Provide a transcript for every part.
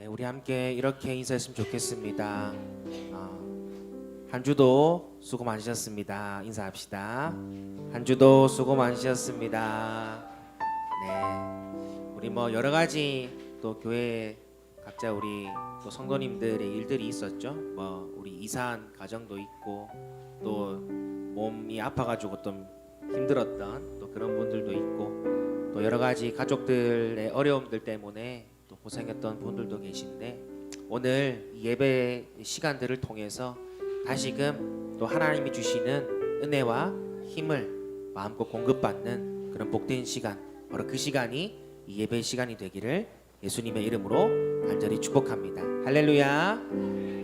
네, 우리 함께 이렇게 인사했으면 좋겠습니다. 한 주도 수고 많으셨습니다. 인사합시다. 한 주도 수고 많으셨습니다. 네, 우리 여러 가지 또 교회 각자 우리 또 성도님들의 일들이 있었죠. 우리 이사한 가정도 있고 또 몸이 아파가지고 좀 힘들었던 또 그런 분들도 있고 또 여러 가지 가족들의 어려움들 때문에 또 고생했던 분들도 계신데 오늘 예배 시간들을 통해서 다시금 또 하나님이 주시는 은혜와 힘을 마음껏 공급받는 그런 복된 시간, 바로 그 시간이 이 예배 시간이 되기를 예수님의 이름으로 간절히 축복합니다. 할렐루야,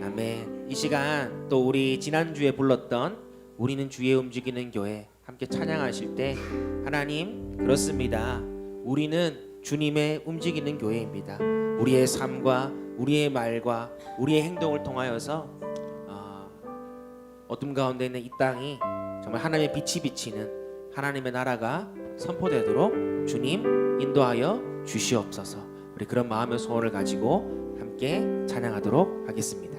아멘. 이 시간 또 우리 지난주에 불렀던 우리는 주의 움직이는 교회 함께 찬양하실 때 하나님, 그렇습니다. 우리는 주님의 움직이는 교회입니다. 우리의 삶과 우리의 말과 우리의 행동을 통하여서 어둠 가운데 있는 이 땅이 정말 하나님의 빛이 비치는 하나님의 나라가 선포되도록 주님 인도하여 주시옵소서. 우리 그런 마음의 소원을 가지고 함께 찬양하도록 하겠습니다.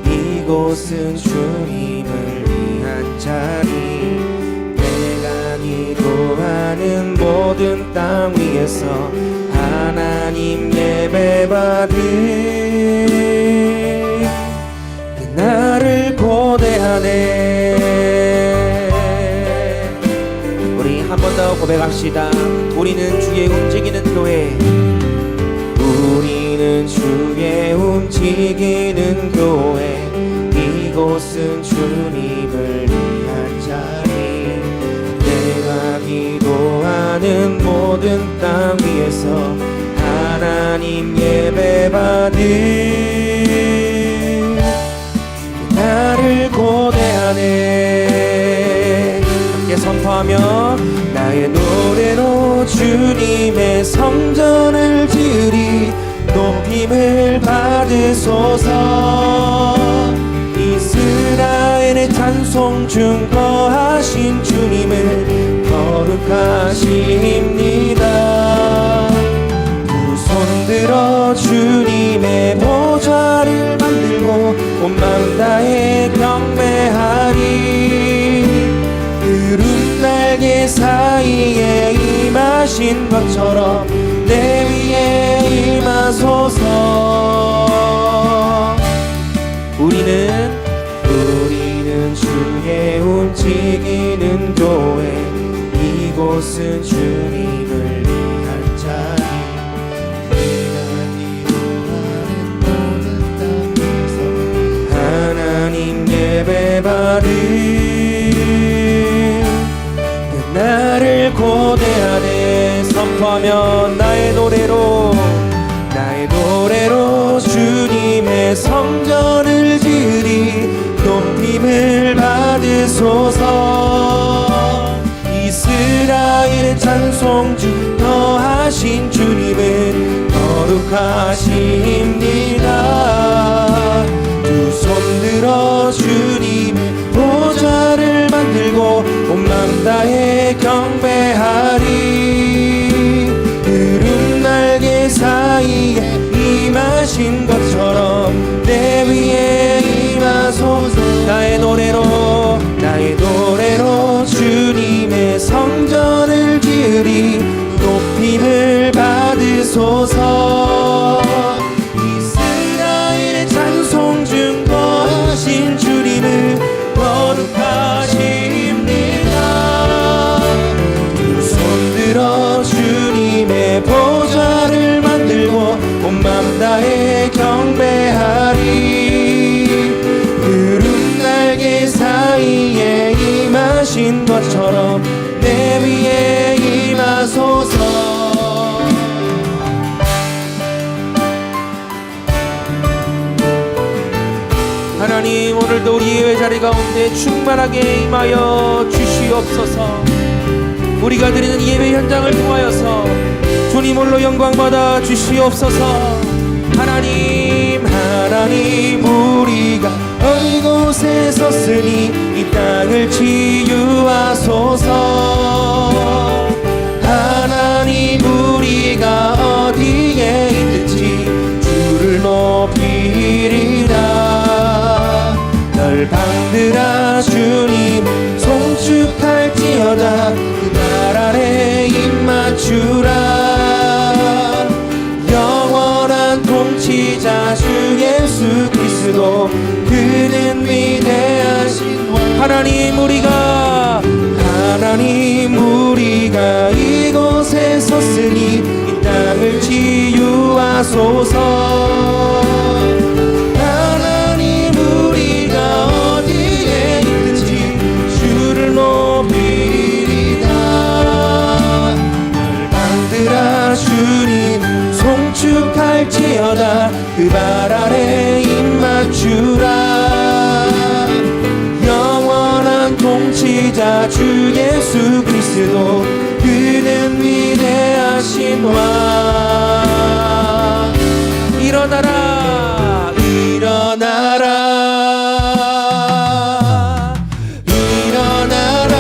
이곳은 주님을 위한 자리, 내가 기도하는 모든 땅 위에서 하나님 예배받을 그날을 고대하네. 우리 한 번 더 고백합시다. 우리는 주의 움직이는 교회, 우리는 주의 움직이는 교회, 이곳은 주님을 위한 자리, 내가 기도하는 모든 땅 위에서 하나님 예배받을 나를 고대하네. 함께 선포하며 나의 노래로 주님의 성전을 지으리, 높임을 받으소서. 이스라엘의 찬송 중 거하신 주님을 거룩하십니다. 두 손 들어 주님의 보좌를 만들고 온 마음 다해 경배하리. 구름 날개 사이에 임하신 것처럼 내 위에 임하소서. 우리는 주의 움직이는 교회, 이곳은 주님을 위한 자리, 내가 기도하는 모든 땅에서 하나님 예배받을 그날을 고대하네. 선포하며 나의 노래로 주님의 성전을 지으리, 높임을 받으소서. 이스라엘의 찬송 중 거하신 주님은 거룩하십니다. 두 손 들어 주님의 보좌를 만들고 온 마음 다해 경배하리. 구름 날개 사이에 임하신 것처럼 내 위에 임하소서. 나의 노래로 주님의 성전을 지으리, 높임을 받으소서. 이스라엘의 찬송 중 거하신 주님을 거룩하십니다. 두 손 들어 주님의 보좌를 만들고 온 맘 다해 경배하리. 구름 날개 사이에 임하신 것처럼 내 위에 임하소서. 하나님, 오늘도 우리 예배 자리 가운데 충만하게 임하여 주시옵소서. 우리가 드리는 예배 현장을 통하여서 주님 홀로 영광 받아 주시옵소서. 하나님, 하나님, 우리가 이곳에 섰으니 이 땅을 치유하소서. 하나님, 우리가 어디에 있든지 주를 높이리라. 열방들아 주님 송축할지어다. 그 발 아래 입 맞추라. 영원한 통치자 주 예수 그리스도, 그는 위대하신 왕. 하나님, 우리가 이곳에 섰으니 이 땅을 치유하소서. 하나님, 우리가 어디에 있든지 주를 높이리다. 열방들아 주님 송축할지어다. 그 발 아래 입 맞추라. 영원한 통치자 주 예수 그리스도, 그는 위대하신 왕. 일어나라, 일어나라, 일어나라.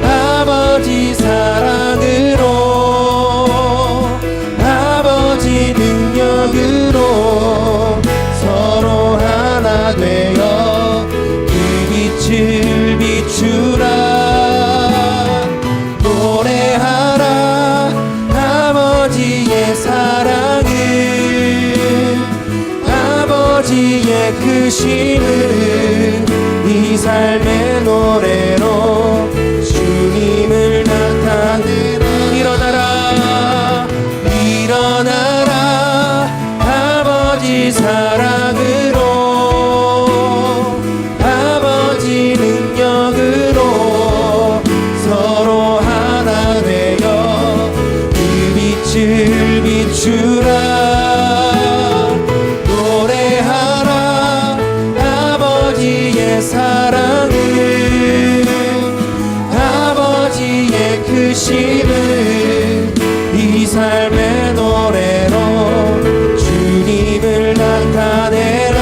아버지 사랑으로, 아버지 능력으로 서로 하나 되어 그 빛을 비추라. 노래하라 아버지의 사랑을, 아버지의 크심을 이 삶의 노래로 주님을 나타내라. 일어나라, 일어나라. 아버지 사랑으로, 아버지 능력으로 서로 하나 되어 그 빛을 비추라. 노래하라 아버지의 사랑을, 아버지의 크심을 이 삶의 노래로 주님을 나타내라.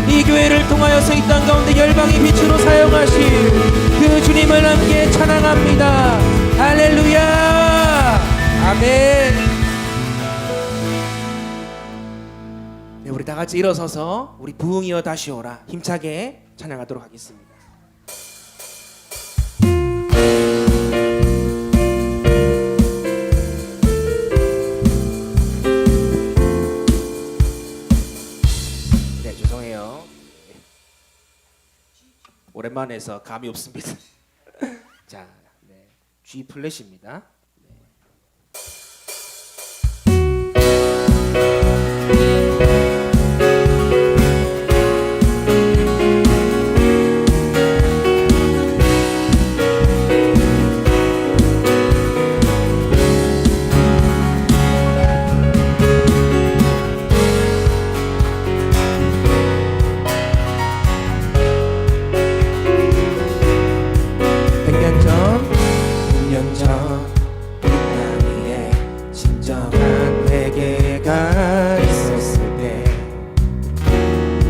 이 교회를 통하여서 이 땅 가운데 열방의 빛으로 사용하실 그 주님을 함께 찬양합니다. 할렐루야, 아멘. 네, 우리 다 같이 일어서서 우리 부흥이여 다시 오라 힘차게 찬양하도록 하겠습니다. 네, 죄송해요. 오랜만에 해서 감이 없습니다. 자, 네, G 플랫입니다.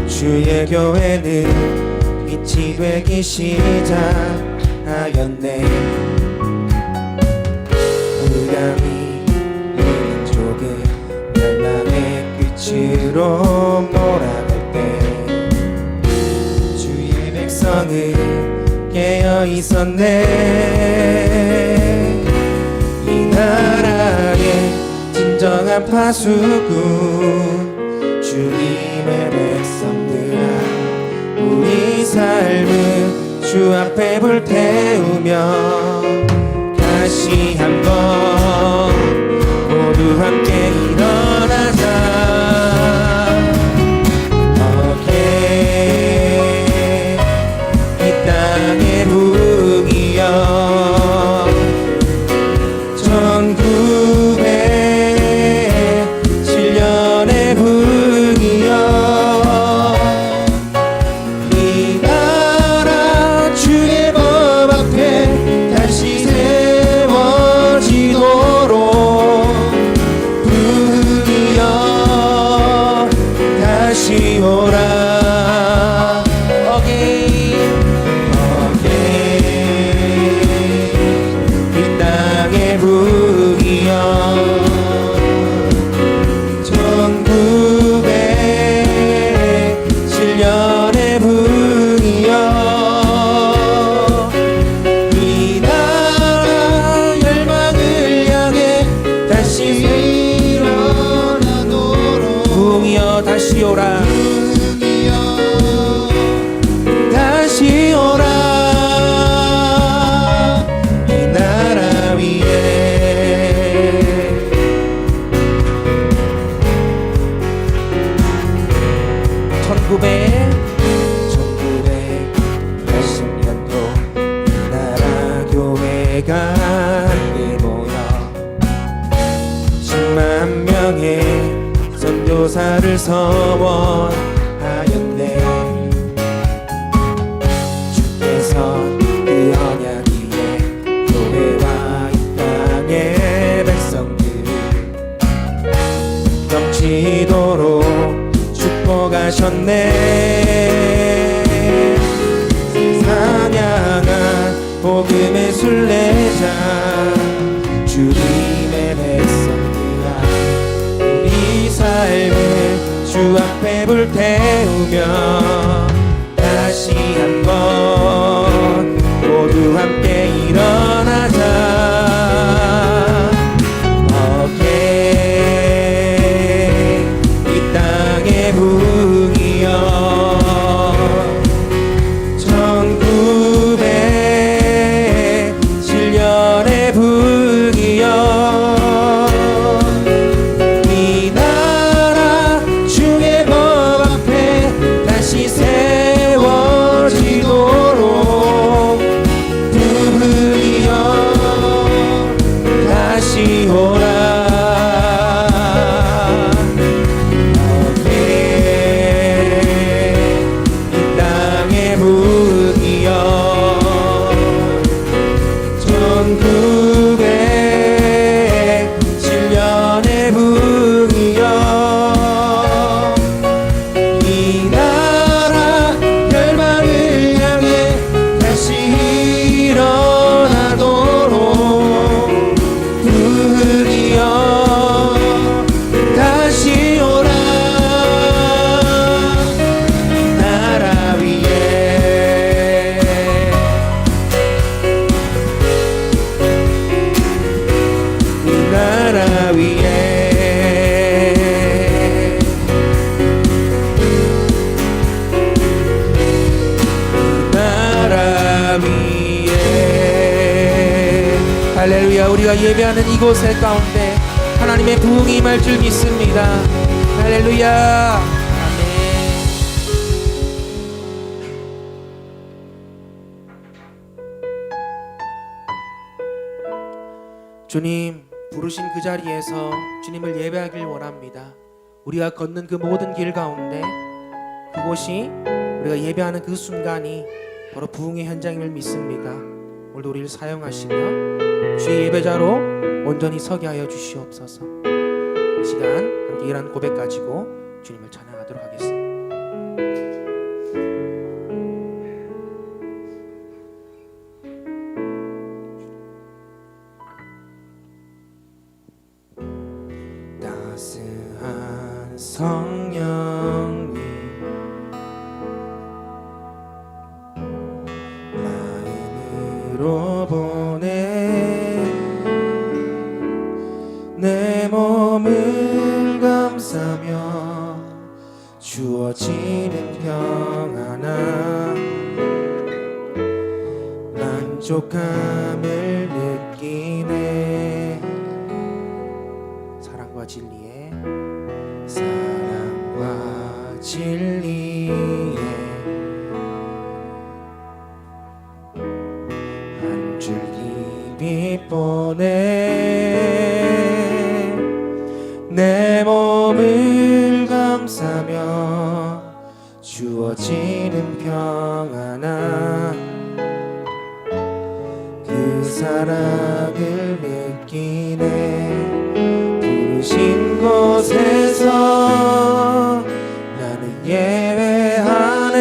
주의 교회는 빛이 되기 시작하였네. 무감히 이는 조금 멸망의 끝으로 몰아갈 때 주의 백성은 깨어 있었네. 이 나라의 진정한 파수꾼 주님의 백성 우리 삶은 주 앞에 불태우며 다시 한번 모두 함께 일어나자. 이 땅의 북이여 전국의 신령의 북이여 이 나라 주의 법 앞에 다시 세워지도록 북이여 다시 오라. 다시 오라. 다시 오라. 이 나라 위에 천구백 80년도 이 나라 교회가 함께 모여 10만 명의 선교사를 서원하였네. 주께서 그 언약 위에 교회와 이 땅의 백성들을 넘치도록 축복하셨네. 세상 향한 복음의 순례자 주님의 백성들아 우리 삶을 주 앞에 불태우며 다시 한번 모두 함께 일어나자. 이 땅의 북이여 전국의 신령의 북이여 이 나라 주의 법 앞에 다시 세워지도록 북이여 다시 오라. 할렐루야. 우리가 예배하는 이곳의 가운데 하나님의 부흥이 임할 줄 믿습니다. 할렐루야. 아멘. 주님 부르신 그 자리에서 주님을 예배하길 원합니다. 우리가 걷는 그 모든 길 가운데 그곳이 우리가 예배하는 그 순간이 바로 부흥의 현장임을 믿습니다. 오늘도 우리를 사용하시며 주의 예배자로 온전히 서게 하여 주시옵소서. 이 시간 함께 이러한 고백 가지고 주님을 찬양하도록 하겠습니다. 따스한 성령님 마음으로 보내 내 몸을 감싸며 주어지는 평안함 만족감을 느끼네. 사랑과 진리에 한 줄기 빛보내 내 몸을 감싸며 주어지는 평안함 그 사랑을 느끼네. 부르신 곳에서 나는 예배하네.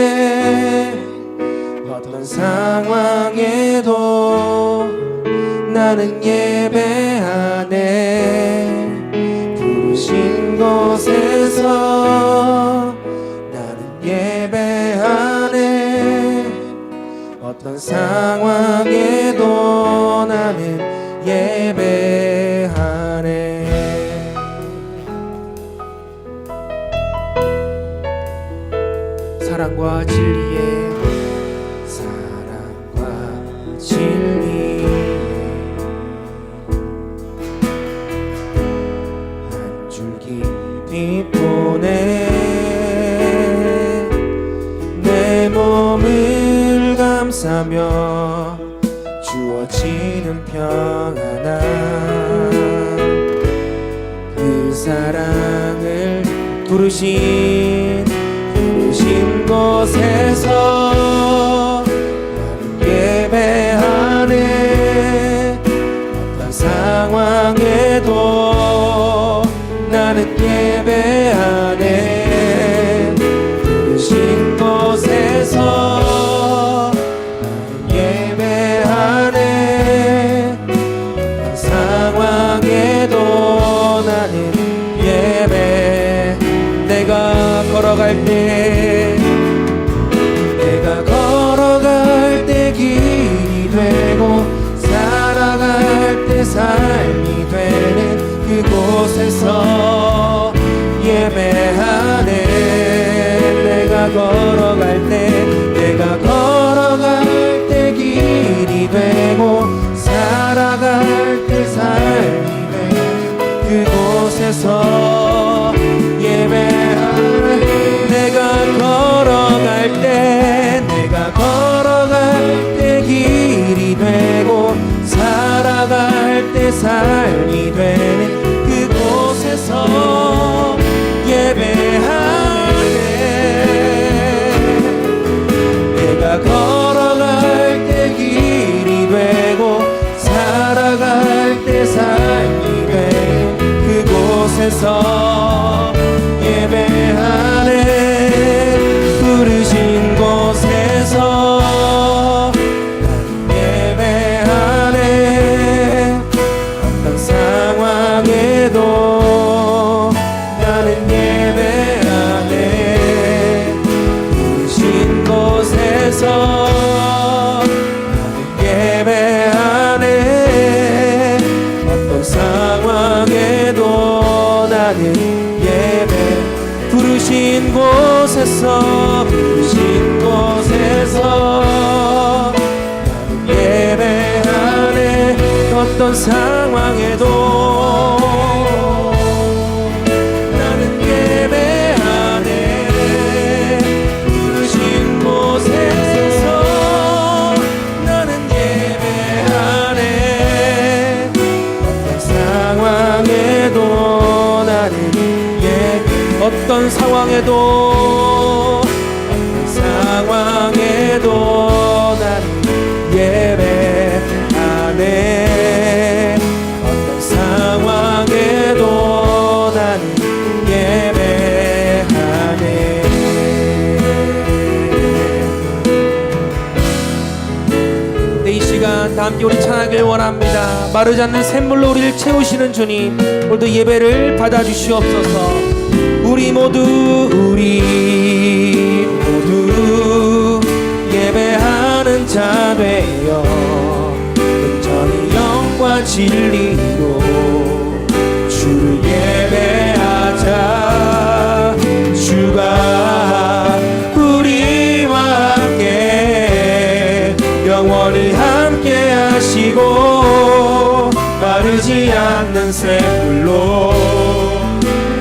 어떤 상황에도 나는 예배하네. 부르신 곳에서 나는 예배하네. 어떤 상황에도 나는 예배하네. 사랑과 진리에 한 줄기 빛보내 내 몸을 감싸며 주어지는 평안함 그 사랑을 부르신 곳에서 나는 예배하네. 어떤 상황에도 나는 예배하네. 부르신 곳에서 나는 예배하네. 어떤 상황에도 나는 예배. 내가 걸어갈 때 길이 되고 살아갈 때 삶이 되는 그곳에서 예배하네. 내가 걸어갈 때 길이 되고 살아갈 때 삶이 되는 그곳에서 예배하네. 내가 걸어갈 때 길이 되고 살아갈 때 삶이 되는 그곳에서 예배하네. 내가 걸어갈 때 길이 되고 살아갈 때 삶이 되는 그곳에서 예배하네. 부르신 곳에서 나는 예배하네. 어떤 상황에도 나는 예배하네. 부르신 곳에서 나는 예배하네. 어떤 상황에도 나는 예배. 부르신 곳에서 나는 예배하네. 어떤 상황에도 나는 예배하네. 부르신 곳에서 나는 예배하네. 어떤 상황에도 나는 예배. 어떤 상황에도 나는 예배하네. 어떤 상황에도 나는 예배하네. 이 시간 다 함께 우리 찬양하길 원합니다. 마르지 않는 샘물로 우리를 채우시는 주님, 오늘도 예배를 받아주시옵소서. 우리 모두 예배하는 자 되어 온전히 영과 진리로 주를 예배하자. 주가 않는 샘물로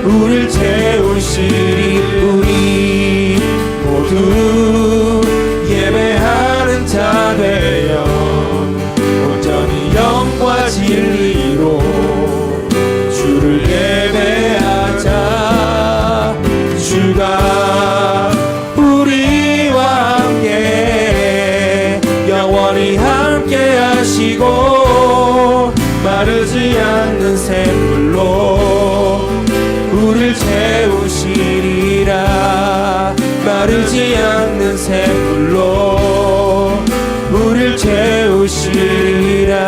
우릴 채우시리. 우리 모두 예배하는 자 되어 온전히 영과 진리로 주를 예배하자. 주가 우리와 함께 영원히 함께 하시고 마르지 않는 샘물로 우릴 채우시리라. 마르지 않는 샘물로 우릴 채우시리라.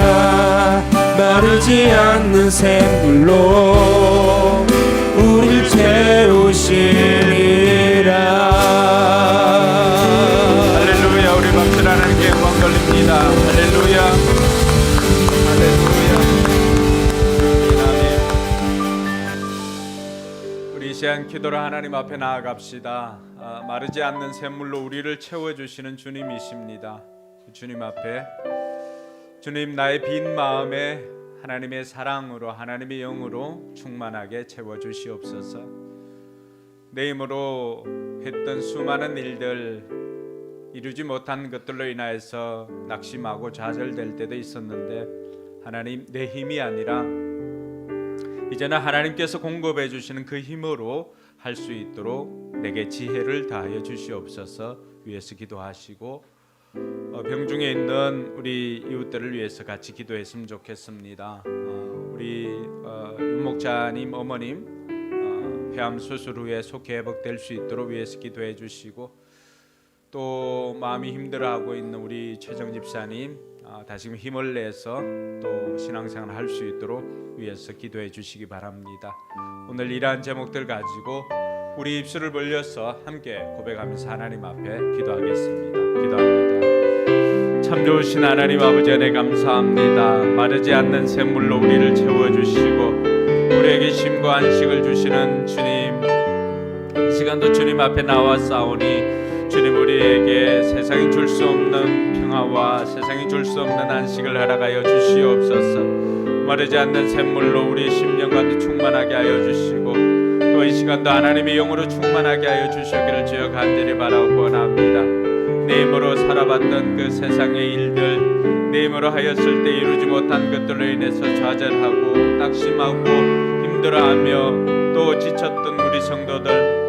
마르지 않는 샘물로 우릴 채우시리라. 할렐루야. 우리 박수를 하나님께 영광 돌립니다. 할렐루야. 할렐루야. 아멘. 우리 이 시간 기도로 하나님 앞에 나아갑시다. 마르지 않는 샘물로 우리를 채워주시는 주님이십니다. 주님 앞에, 주님, 나의 빈 마음에 하나님의 사랑으로, 하나님의 영으로 충만하게 채워주시옵소서. 내 힘으로 했던 수많은 일들, 이루지 못한 것들로 인하여서 낙심하고 좌절될 때도 있었는데, 하나님, 내 힘이 아니라 이제는 하나님께서 공급해 주시는 그 힘으로 할 수 있도록 내게 지혜를 다하여 주시옵소서. 위해서 기도하시고 병중에 있는 우리 이웃들을 위해서 같이 기도했으면 좋겠습니다. 우리 윤 목자님 어머님 폐암 수술 후에 속히 회복될 수 있도록 위해서 기도해 주시고, 또 마음이 힘들어하고 있는 우리 최정 집사님 다시금 힘을 내서 또 신앙생활을 할 수 있도록 위해서 기도해 주시기 바랍니다. 오늘 이러한 제목들 가지고 우리 입술을 벌려서 함께 고백하면서 하나님 앞에 기도하겠습니다. 기도합니다. 참 좋으신 하나님 아버지, 은혜 감사합니다. 마르지 않는 샘물로 우리를 채워주시고 우리에게 쉼과 안식을 주시는 주님, 이 시간도 주님 앞에 나와 싸우니 주님, 우리에게 세상이 줄 수 없는 평화와 세상이 줄 수 없는 안식을 허락하여 주시옵소서. 마르지 않는 샘물로 우리의 심령과도 충만하게 하여 주시고, 또 이 시간도 하나님의 영으로 충만하게 하여 주시기를 주여 간절히 바라고 원합니다. 내 힘으로 살아봤던 그 세상의 일들, 내 힘으로 하였을 때 이루지 못한 것들로 인해서 좌절하고 낙심하고 힘들어하며 또 지쳤던 우리 성도들,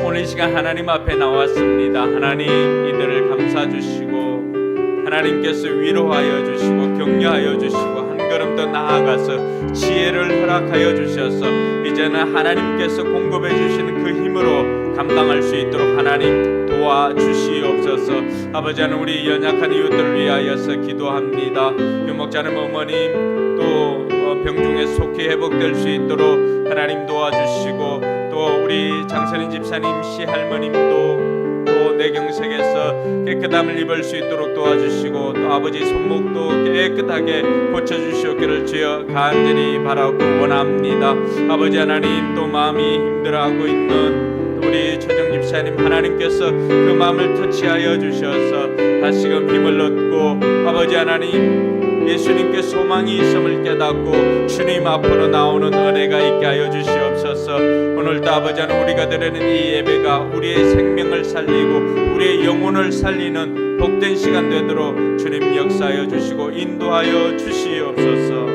오늘 이 시간 하나님 앞에 나왔습니다. 하나님, 이들을 감싸 주시고 하나님께서 위로하여 주시고 격려하여 주시고 한 걸음 더 나아가서 지혜를 허락하여 주셔서 이제는 하나님께서 공급해 주시는 그 힘으로 감당할 수 있도록 하나님 도와주시옵소서. 아버지 하나님, 우리 연약한 이웃들을 위하여서 기도합니다. 유목자님 어머님 또 병중에 속히 회복될 수 있도록 하나님 도와주시고, 또 우리 장선인 집사님 시할머님도 또 내경색에서 깨끗함을 입을 수 있도록 도와주시고, 또 아버지 손목도 깨끗하게 고쳐주시옵기를 주여 간절히 바라고 원합니다. 아버지 하나님, 또 마음이 힘들어하고 있는 우리 최정 집사님, 하나님께서 그 마음을 터치하여 주셔서 다시금 힘을 얻고, 아버지 하나님, 예수님께 소망이 있음을 깨닫고 주님 앞으로 나오는 은혜가 있게 하여 주시옵소서. 오늘도 아버지 하나님, 우리가 드리는 이 예배가 우리의 생명을 살리고 우리의 영혼을 살리는 복된 시간 되도록 주님 역사하여 주시고 인도하여 주시옵소서.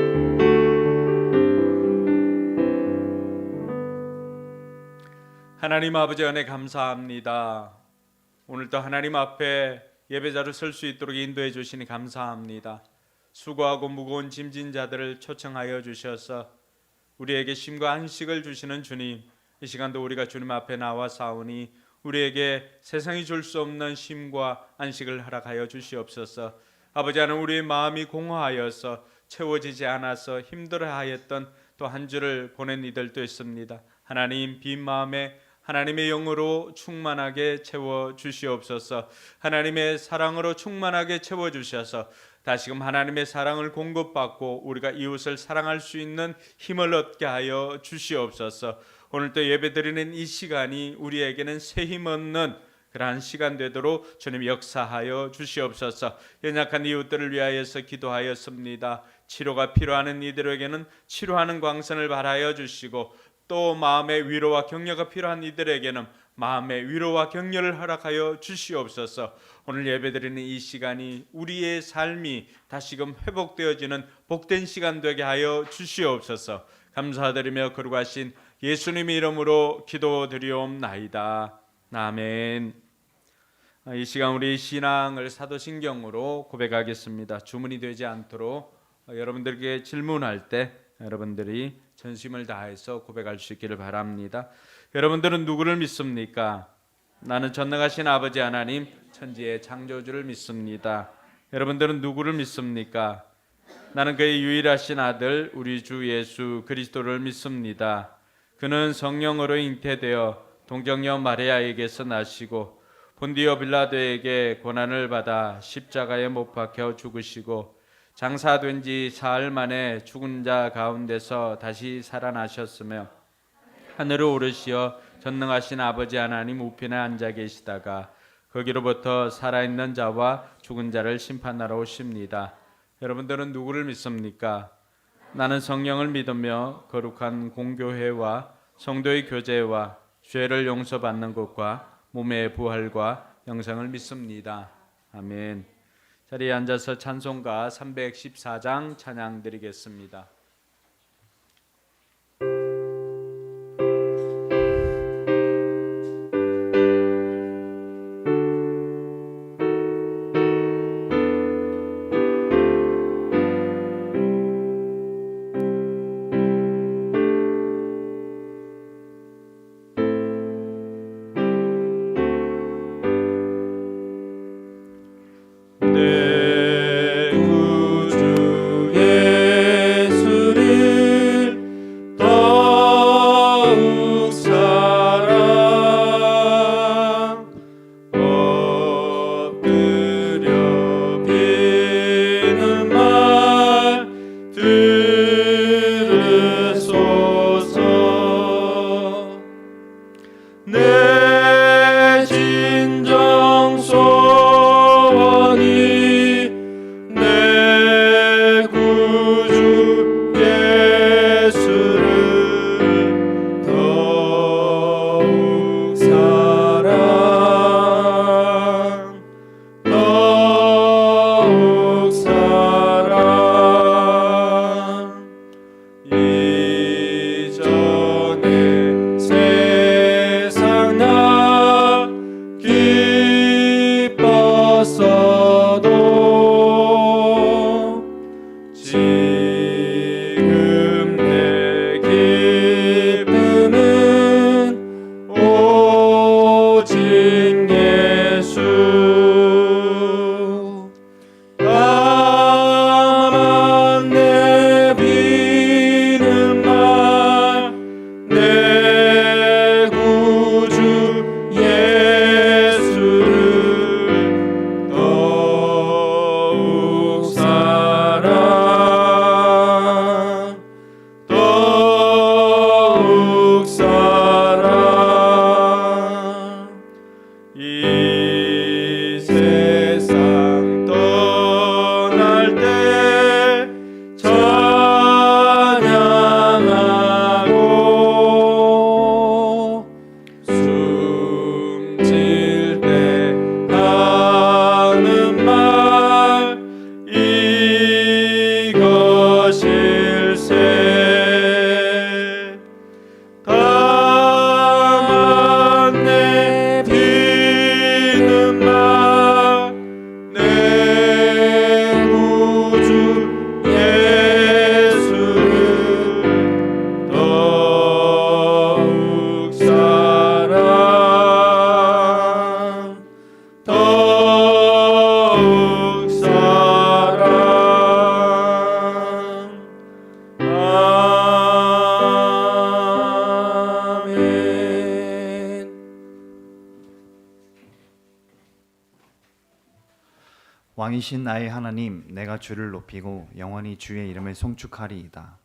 하나님 아버지, 은혜 감사합니다. 오늘도 하나님 앞에 예배자로 설 수 있도록 인도해 주시니 감사합니다. 수고하고 무거운 짐진 자들을 초청하여 주셔서 우리에게 쉼과 안식을 주시는 주님, 이 시간도 우리가 주님 앞에 나와 싸우니 우리에게 세상이 줄 수 없는 쉼과 안식을 허락하여 주시옵소서. 아버지 하나님, 우리의 마음이 공허하여서 채워지지 않아서 힘들어하였던 또 한 주를 보낸 이들도 있습니다. 하나님, 빈 마음에 하나님의 영으로 충만하게 채워 주시옵소서. 하나님의 사랑으로 충만하게 채워 주셔서 다시금 하나님의 사랑을 공급받고 우리가 이웃을 사랑할 수 있는 힘을 얻게 하여 주시옵소서. 오늘도 예배드리는 이 시간이 우리에게는 새 힘 얻는 그러한 시간 되도록 주님 역사하여 주시옵소서. 연약한 이웃들을 위하여서 기도하였습니다. 치료가 필요하는 이들에게는 치료하는 광선을 발하여 주시고 또 마음의 위로와 격려가 필요한 이들에게는 마음의 위로와 격려를 허락하여 주시옵소서. 오늘 예배드리는 이 시간이 우리의 삶이 다시금 회복되어지는 복된 시간 되게 하여 주시옵소서. 감사드리며 거룩하신 예수님의 이름으로 기도드리옵나이다. 아멘. 이 시간 우리 신앙을 사도신경으로 고백하겠습니다. 주문이 되지 않도록 여러분들에게 질문할 때 여러분들이 전심을 다해서 고백할 수 있기를 바랍니다. 여러분들은 누구를 믿습니까? 나는 전능하신 아버지 하나님 천지의 창조주를 믿습니다. 여러분들은 누구를 믿습니까? 나는 그의 유일하신 아들 우리 주 예수 그리스도를 믿습니다. 그는 성령으로 잉태되어 동정녀 마리아에게서 나시고 본디오 빌라도에게 고난을 받아 십자가에 못 박혀 죽으시고 장사된 지 사흘 만에 죽은 자 가운데서 다시 살아나셨으며 하늘로 오르시어 전능하신 아버지 하나님 우편에 앉아 계시다가 거기로부터 살아있는 자와 죽은 자를 심판하러 오십니다. 여러분들은 누구를 믿습니까? 나는 성령을 믿으며 거룩한 공교회와 성도의 교제와 죄를 용서받는 것과 몸의 부활과 영생을 믿습니다. 아멘. 자리에 앉아서 찬송가 314장 찬양 드리겠습니다. 내 구주 예수를 더욱 사랑 엎드려 비는 말 들으소서. 내 진정 소원이 내 구주 예수를 더욱 사랑 더욱 사랑 이전에 세상 나 기뻤어도 지금 내 기쁨은 오직 예수. 다만 내 비는 말 내 구주 예수를 더욱 사랑 더욱 사랑 이 세상 떠날 때 찬양하고 숨질 때 하는 말 이것일세. 다만 내 비는 말 내 구주 예수를 더욱 사랑 더욱 사랑. 아멘. 왕이신 나의 하나님, 내가 주를 높이고 영원히 주의 이름을 송축하리이다.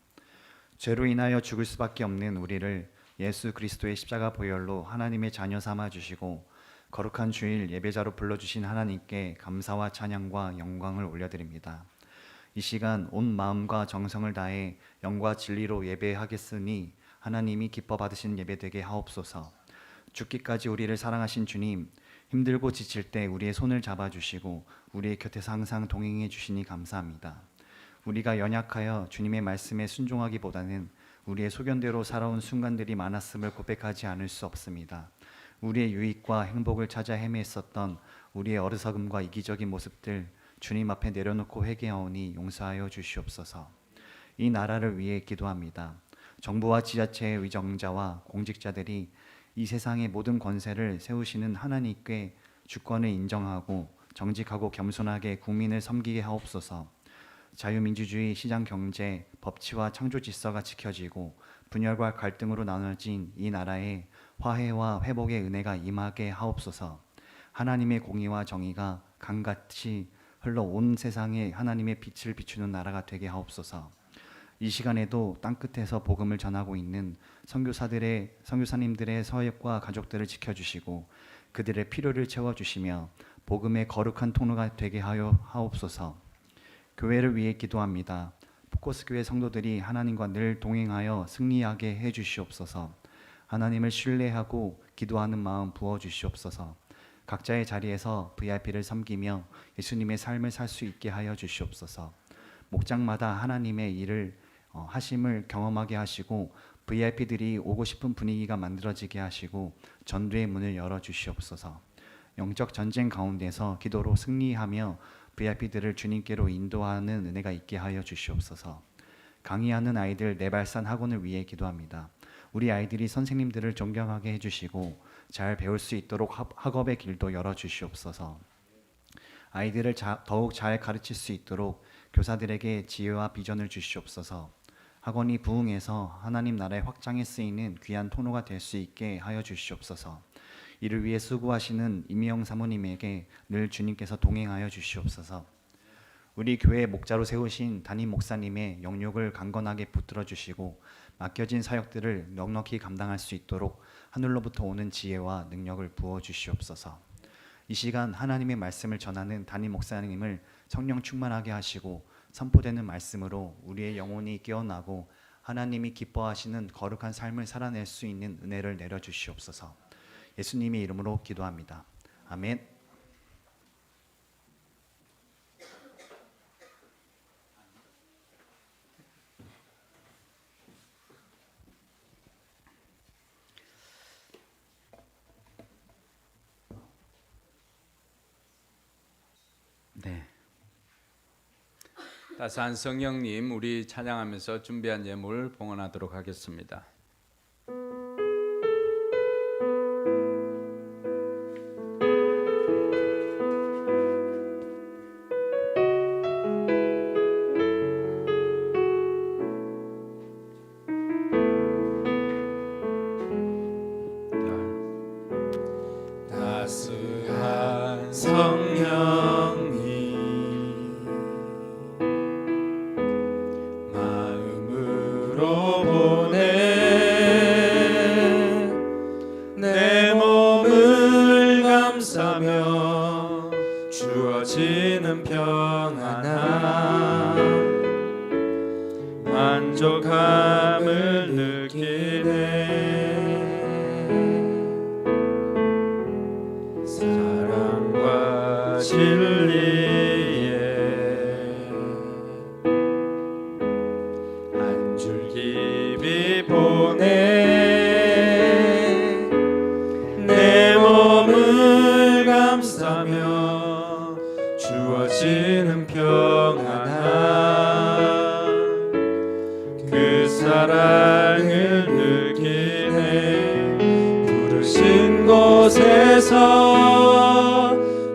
죄로 인하여 죽을 수밖에 없는 우리를 예수 그리스도의 십자가 보혈로 하나님의 자녀 삼아 주시고 거룩한 주일 예배자로 불러주신 하나님께 감사와 찬양과 영광을 올려드립니다. 이 시간 온 마음과 정성을 다해 영과 진리로 예배하겠으니 하나님이 기뻐 받으시는 예배 되게 하옵소서. 죽기까지 우리를 사랑하신 주님, 힘들고 지칠 때 우리의 손을 잡아주시고 우리의 곁에서 항상 동행해 주시니 감사합니다. 우리가 연약하여 주님의 말씀에 순종하기보다는 우리의 소견대로 살아온 순간들이 많았음을 고백하지 않을 수 없습니다. 우리의 유익과 행복을 찾아 헤매었던 우리의 어리석음과 이기적인 모습들 주님 앞에 내려놓고 회개하오니 용서하여 주시옵소서. 이 나라를 위해 기도합니다. 정부와 지자체의 위정자와 공직자들이 이 세상의 모든 권세를 세우시는 하나님께 주권을 인정하고 정직하고 겸손하게 국민을 섬기게 하옵소서. 자유민주주의 시장경제 법치와 창조 질서가 지켜지고 분열과 갈등으로 나눠진 이 나라에 화해와 회복의 은혜가 임하게 하옵소서. 하나님의 공의와 정의가 강같이 흘러 온 세상에 하나님의 빛을 비추는 나라가 되게 하옵소서. 이 시간에도 땅끝에서 복음을 전하고 있는 선교사님들의 서역과 가족들을 지켜주시고 그들의 필요를 채워주시며 복음의 거룩한 통로가 되게 하여 하옵소서. 교회를 위해 기도합니다. 포커스 교회 성도들이 하나님과 늘 동행하여 승리하게 해주시옵소서. 하나님을 신뢰하고 기도하는 마음 부어주시옵소서. 각자의 자리에서 VIP를 섬기며 예수님의 삶을 살 수 있게 하여 주시옵소서. 목장마다 하나님의 일을 하심을 경험하게 하시고 VIP들이 오고 싶은 분위기가 만들어지게 하시고 전도의 문을 열어주시옵소서. 영적 전쟁 가운데서 기도로 승리하며 VIP들을 주님께로 인도하는 은혜가 있게 하여 주시옵소서. 강의하는 아이들 내발산 학원을 위해 기도합니다. 우리 아이들이 선생님들을 존경하게 해주시고 잘 배울 수 있도록 학업의 길도 열어주시옵소서. 아이들을 더욱 잘 가르칠 수 있도록 교사들에게 지혜와 비전을 주시옵소서. 학원이 부흥해서 하나님 나라의 확장에 쓰이는 귀한 통로가 될 수 있게 하여 주시옵소서. 이를 위해 수고하시는 임희영 사모님에게 늘 주님께서 동행하여 주시옵소서. 우리 교회 목자로 세우신 담임 목사님의 영역을 강건하게 붙들어 주시고 맡겨진 사역들을 넉넉히 감당할 수 있도록 하늘로부터 오는 지혜와 능력을 부어 주시옵소서. 이 시간 하나님의 말씀을 전하는 담임 목사님을 성령 충만하게 하시고 선포되는 말씀으로 우리의 영혼이 깨어나고 하나님이 기뻐하시는 거룩한 삶을 살아낼 수 있는 은혜를 내려 주시옵소서. 예수님의 이름으로 기도합니다. 아멘. 네. 따스한 성령님, 우리 찬양하면서 준비한 예물 봉헌하도록 하겠습니다. 따스한 성령님 마음으로 보내 내 몸을 감싸며 주어지는 평안함 만족함을 느끼네. 사랑과 진리에 한 줄기 보내 내 몸을 감싸며 주어지는 평안함 그 사랑을 느끼네. 부르신 곳에서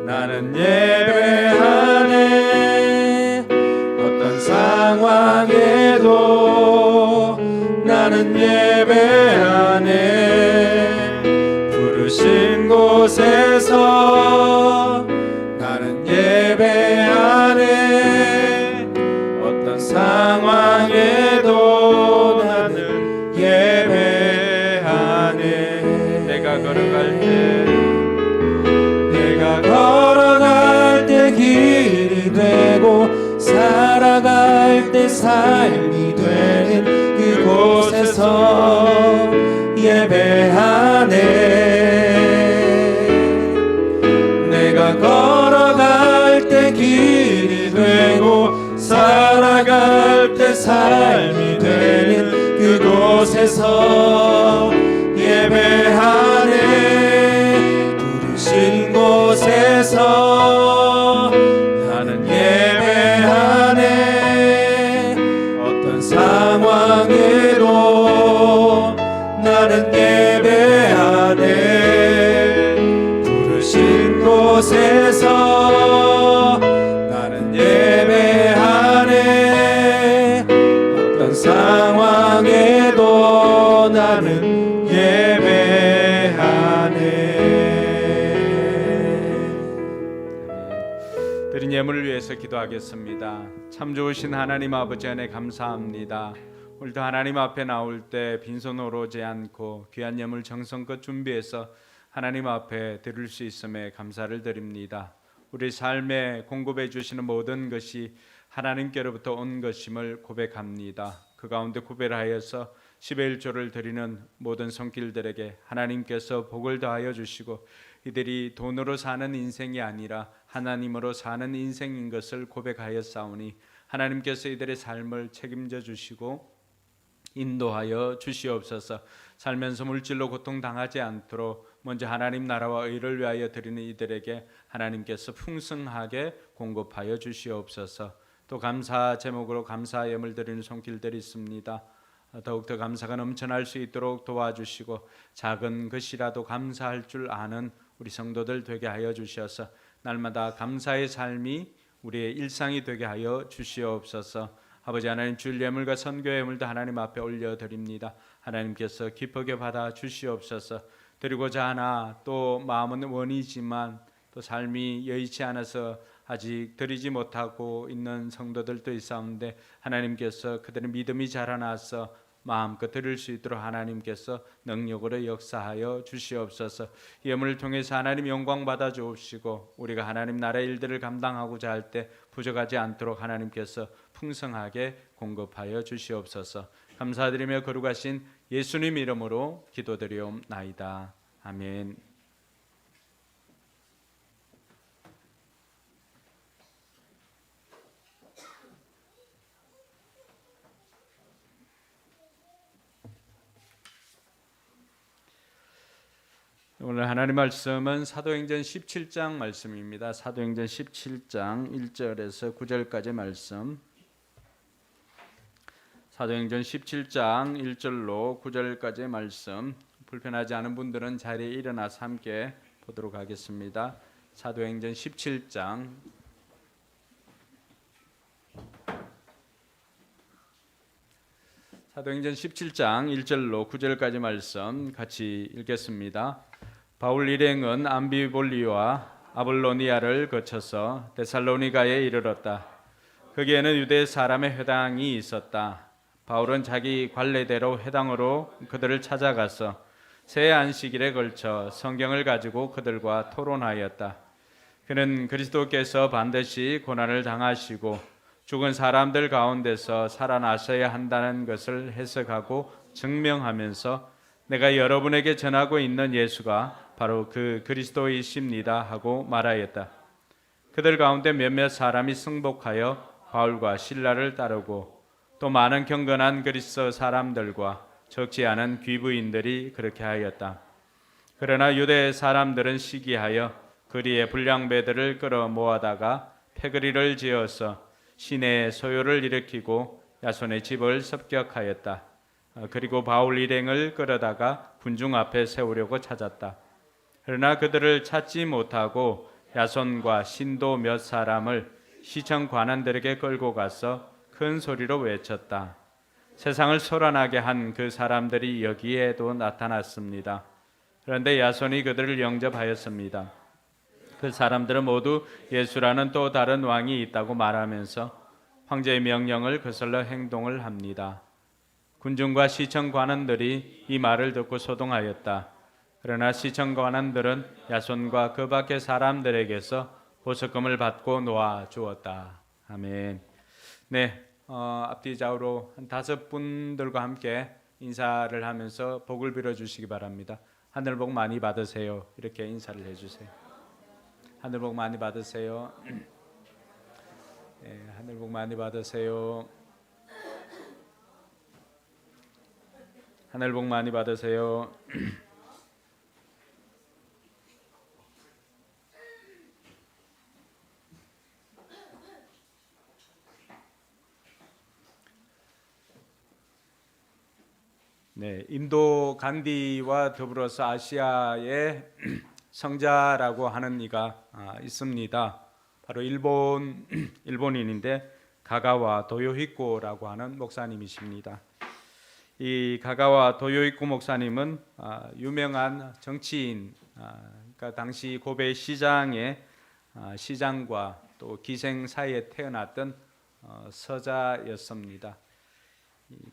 나는 예배하네. 어떤 상황에도 나는 예배하네. 부르신 곳에서 나는 예배하네. 어떤 상황에도 나는 예배하네. 내가 걸어갈 때 내가 걸어갈 때 길이 되고 살아가 삶이 되는 그곳에서 예배하네. 내가 걸어갈 때 길이 되고 살아갈 때 삶이 되는 그곳에서 예배하네. 부르신 곳에서 나는 예배하네. 어떤 상황에도 나는 예배하네. 부르신 곳에서 나는 예배하네. 어떤 상황에도 나는 예배하네. 드린 예물을 위해서 기도하겠습니다. 참 좋으신 하나님 아버지 안에 감사합니다. 오늘도 하나님 앞에 나올 때 빈손으로 오지 않고 귀한 예물 정성껏 준비해서 하나님 앞에 드릴 수 있음에 감사를 드립니다. 우리 삶에 공급해 주시는 모든 것이 하나님께로부터 온 것임을 고백합니다. 그 가운데 구별하여서 10의 1조를 드리는 모든 손길들에게 하나님께서 복을 더하여 주시고 이들이 돈으로 사는 인생이 아니라 하나님으로 사는 인생인 것을 고백하였사오니 하나님께서 이들의 삶을 책임져 주시고 인도하여 주시옵소서. 살면서 물질로 고통당하지 않도록 먼저 하나님 나라와 의를 위하여 드리는 이들에게 하나님께서 풍성하게 공급하여 주시옵소서. 또 감사 제목으로 감사 예물 드리는 손길들이 있습니다. 더욱더 감사가 넘쳐날 수 있도록 도와주시고 작은 것이라도 감사할 줄 아는 우리 성도들 되게 하여 주셔서 날마다 감사의 삶이 우리의 일상이 되게 하여 주시옵소서. 아버지 하나님, 줄 예물과 선교 예물도 하나님 앞에 올려드립니다. 하나님께서 기쁘게 받아 주시옵소서. 드리고자 하나 또 마음은 원이지만 또 삶이 여의치 않아서 아직 드리지 못하고 있는 성도들도 있사온데 하나님께서 그들의 믿음이 자라나서 마음껏 드릴 수 있도록 하나님께서 능력으로 역사하여 주시옵소서. 예물을 통해서 하나님 영광 받아 주옵시고 우리가 하나님 나라의 일들을 감당하고자 할 때 부족하지 않도록 하나님께서 풍성하게 공급하여 주시옵소서. 감사드리며 거룩하신 예수님 이름으로 기도드리옵나이다. 아멘. 오늘 하나님 말씀은 사도행전 17장 말씀입니다. 사도행전 17장 1절에서 9절까지 말씀. 사도행전 17장 1절로 9절까지 말씀. 불편하지 않은 분들은 자리에 일어나서 함께 보도록 하겠습니다. 사도행전 17장 사도행전 17장 1절로 9절까지 말씀 같이 읽겠습니다. 바울 일행은 암비볼리와 아볼로니아를 거쳐서 데살로니가에 이르렀다. 거기에는 유대 사람의 회당이 있었다. 바울은 자기 관례대로 회당으로 그들을 찾아가서 새 안식일에 걸쳐 성경을 가지고 그들과 토론하였다. 그는 그리스도께서 반드시 고난을 당하시고 죽은 사람들 가운데서 살아나셔야 한다는 것을 해석하고 증명하면서 내가 여러분에게 전하고 있는 예수가 바로 그 그리스도이십니다 하고 말하였다. 그들 가운데 몇몇 사람이 승복하여 바울과 실라를 따르고 또 많은 경건한 그리스 사람들과 적지 않은 귀부인들이 그렇게 하였다. 그러나 유대 사람들은 시기하여 거리에 불량배들을 끌어 모아다가 패거리를 지어서 시내에 소요를 일으키고 야손의 집을 습격하였다. 그리고 바울 일행을 끌어다가 군중 앞에 세우려고 찾았다. 그러나 그들을 찾지 못하고 야손과 신도 몇 사람을 시청 관원들에게 끌고 가서 큰 소리로 외쳤다. 세상을 소란하게 한 그 사람들이 여기에도 나타났습니다. 그런데 야손이 그들을 영접하였습니다. 그 사람들은 모두 예수라는 또 다른 왕이 있다고 말하면서 황제의 명령을 거슬러 행동을 합니다. 군중과 시청 관원들이 이 말을 듣고 소동하였다. 그러나 시청 관원들은 야손과 그 밖의 사람들에게서 보석금을 받고 놓아 주었다. 아멘. 네, 앞뒤 좌우로 한 5분들과 함께 인사를 하면서 복을 빌어 주시기 바랍니다. 하늘 복 많이 받으세요. 이렇게 인사를 해주세요. 하늘 복 많이 받으세요. 네, 하늘 복 많이 받으세요. 하늘 복 많이 받으세요. 네, 인도 간디와 더불어서 아시아의 성자라고 하는 이가 있습니다. 바로 일본인인데 가가와 도요히코라고 하는 목사님이십니다. 이 가가와 도요히코 목사님은 유명한 정치인, 그러니까 당시 고베 시장의 시장과 또 기생 사이에 태어났던 서자였습니다.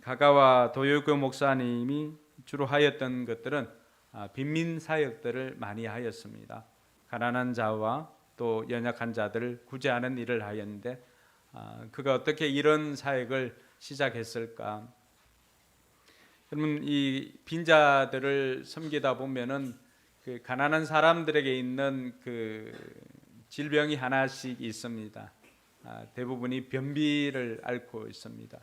가가와 도요히코 목사님이 주로 하였던 것들은 빈민 사역들을 많이 하였습니다. 가난한 자와 또 연약한 자들을 구제하는 일을 하였는데 그가 어떻게 이런 사역을 시작했을까? 여러분, 이 빈자들을 섬기다 보면은 그 가난한 사람들에게 있는 그 질병이 하나씩 있습니다. 대부분이 변비를 앓고 있습니다.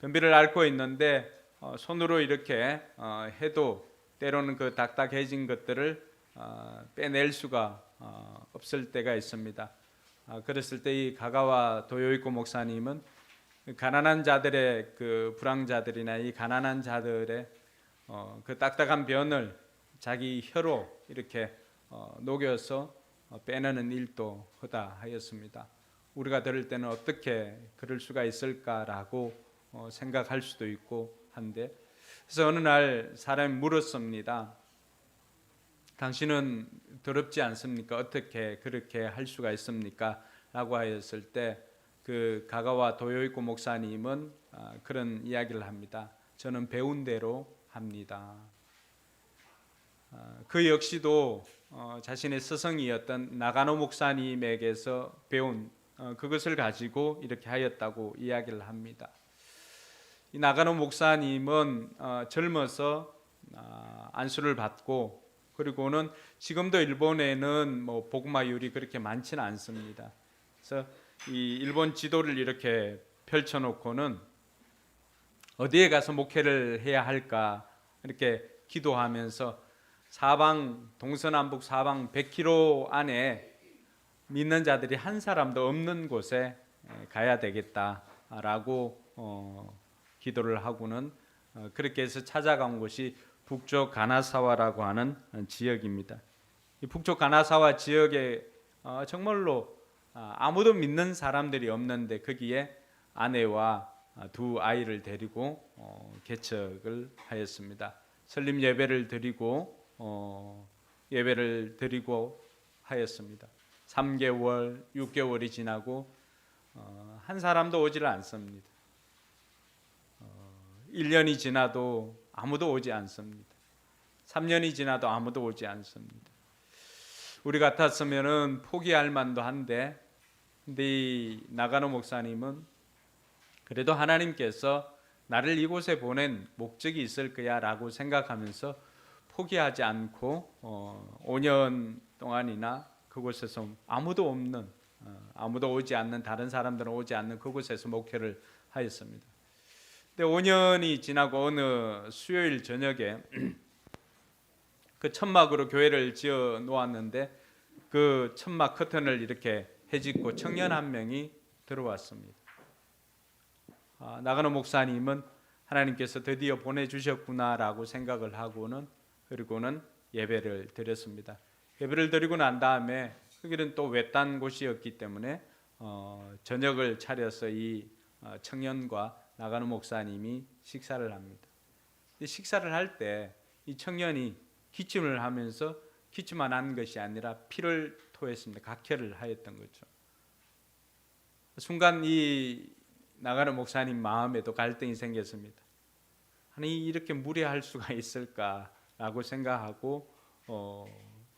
변비를 앓고 있는데 손으로 이렇게 해도 때로는 그 딱딱해진 것들을 빼낼 수가 없을 때가 있습니다. 그랬을 때 이 가가와 도요히코 목사님은 가난한 자들의 그 불황자들이나 이 가난한 자들의 그 딱딱한 변을 자기 혀로 이렇게 녹여서 빼내는 일도 하다 하였습니다. 우리가 들을 때는 어떻게 그럴 수가 있을까라고 생각할 수도 있고 한데, 그래서 어느 날 사람이 물었습니다. 당신은 더럽지 않습니까? 어떻게 그렇게 할 수가 있습니까? 라고 하였을 때 그 가가와 도요히코 목사님은 그런 이야기를 합니다. 저는 배운 대로 합니다. 그 역시도 자신의 스승이었던 나가노 목사님에게서 배운 그것을 가지고 이렇게 하였다고 이야기를 합니다. 이 나가노 목사님은 젊어서 안수를 받고, 그리고는 지금도 일본에는 뭐 복마율이 그렇게 많지는 않습니다. 그래서 이 일본 지도를 이렇게 펼쳐놓고는 어디에 가서 목회를 해야 할까 이렇게 기도하면서 동서남북 사방 100km 안에 믿는 자들이 한 사람도 없는 곳에 가야 되겠다라고 기도를 하고는 그렇게 해서 찾아간 곳이 북쪽 가나사와라고 하는 지역입니다. 이 북쪽 가나사와 지역에 정말로 아무도 믿는 사람들이 없는데 거기에 아내와 2 아이를 데리고 개척을 하였습니다. 설립 예배를 드리고 하였습니다. 3개월, 6개월이 지나고 한 사람도 오지를 않습니다. 1년이 지나도 아무도 오지 않습니다. 3년이 지나도 아무도 오지 않습니다. 우리 같았으면은 포기할 만도 한데, 근데 이 나가노 목사님은 그래도 하나님께서 나를 이곳에 보낸 목적이 있을 거야라고 생각하면서 포기하지 않고 5년 동안이나 그곳에서 아무도 없는, 아무도 오지 않는, 다른 사람들은 오지 않는 그곳에서 목회를 하였습니다. 근데 5년이 지나고 어느 수요일 저녁에 그 천막으로 교회를 지어 놓았는데 그 천막 커튼을 이렇게 헤집고 청년 한 명이 들어왔습니다. 나가노 목사님은 하나님께서 드디어 보내주셨구나라고 생각을 하고는, 그리고는 예배를 드렸습니다. 예배를 드리고 난 다음에 거기는 또 외딴 곳이었기 때문에 저녁을 차려서 이 청년과 나가노 목사님이 식사를 합니다. 식사를 할 때 이 청년이 기침을 하면서 기침만 한 것이 아니라 피를 토했습니다. 각혈을 하였던 거죠. 순간 이 나가노 목사님 마음에도 갈등이 생겼습니다. 아니, 이렇게 무례할 수가 있을까라고 생각하고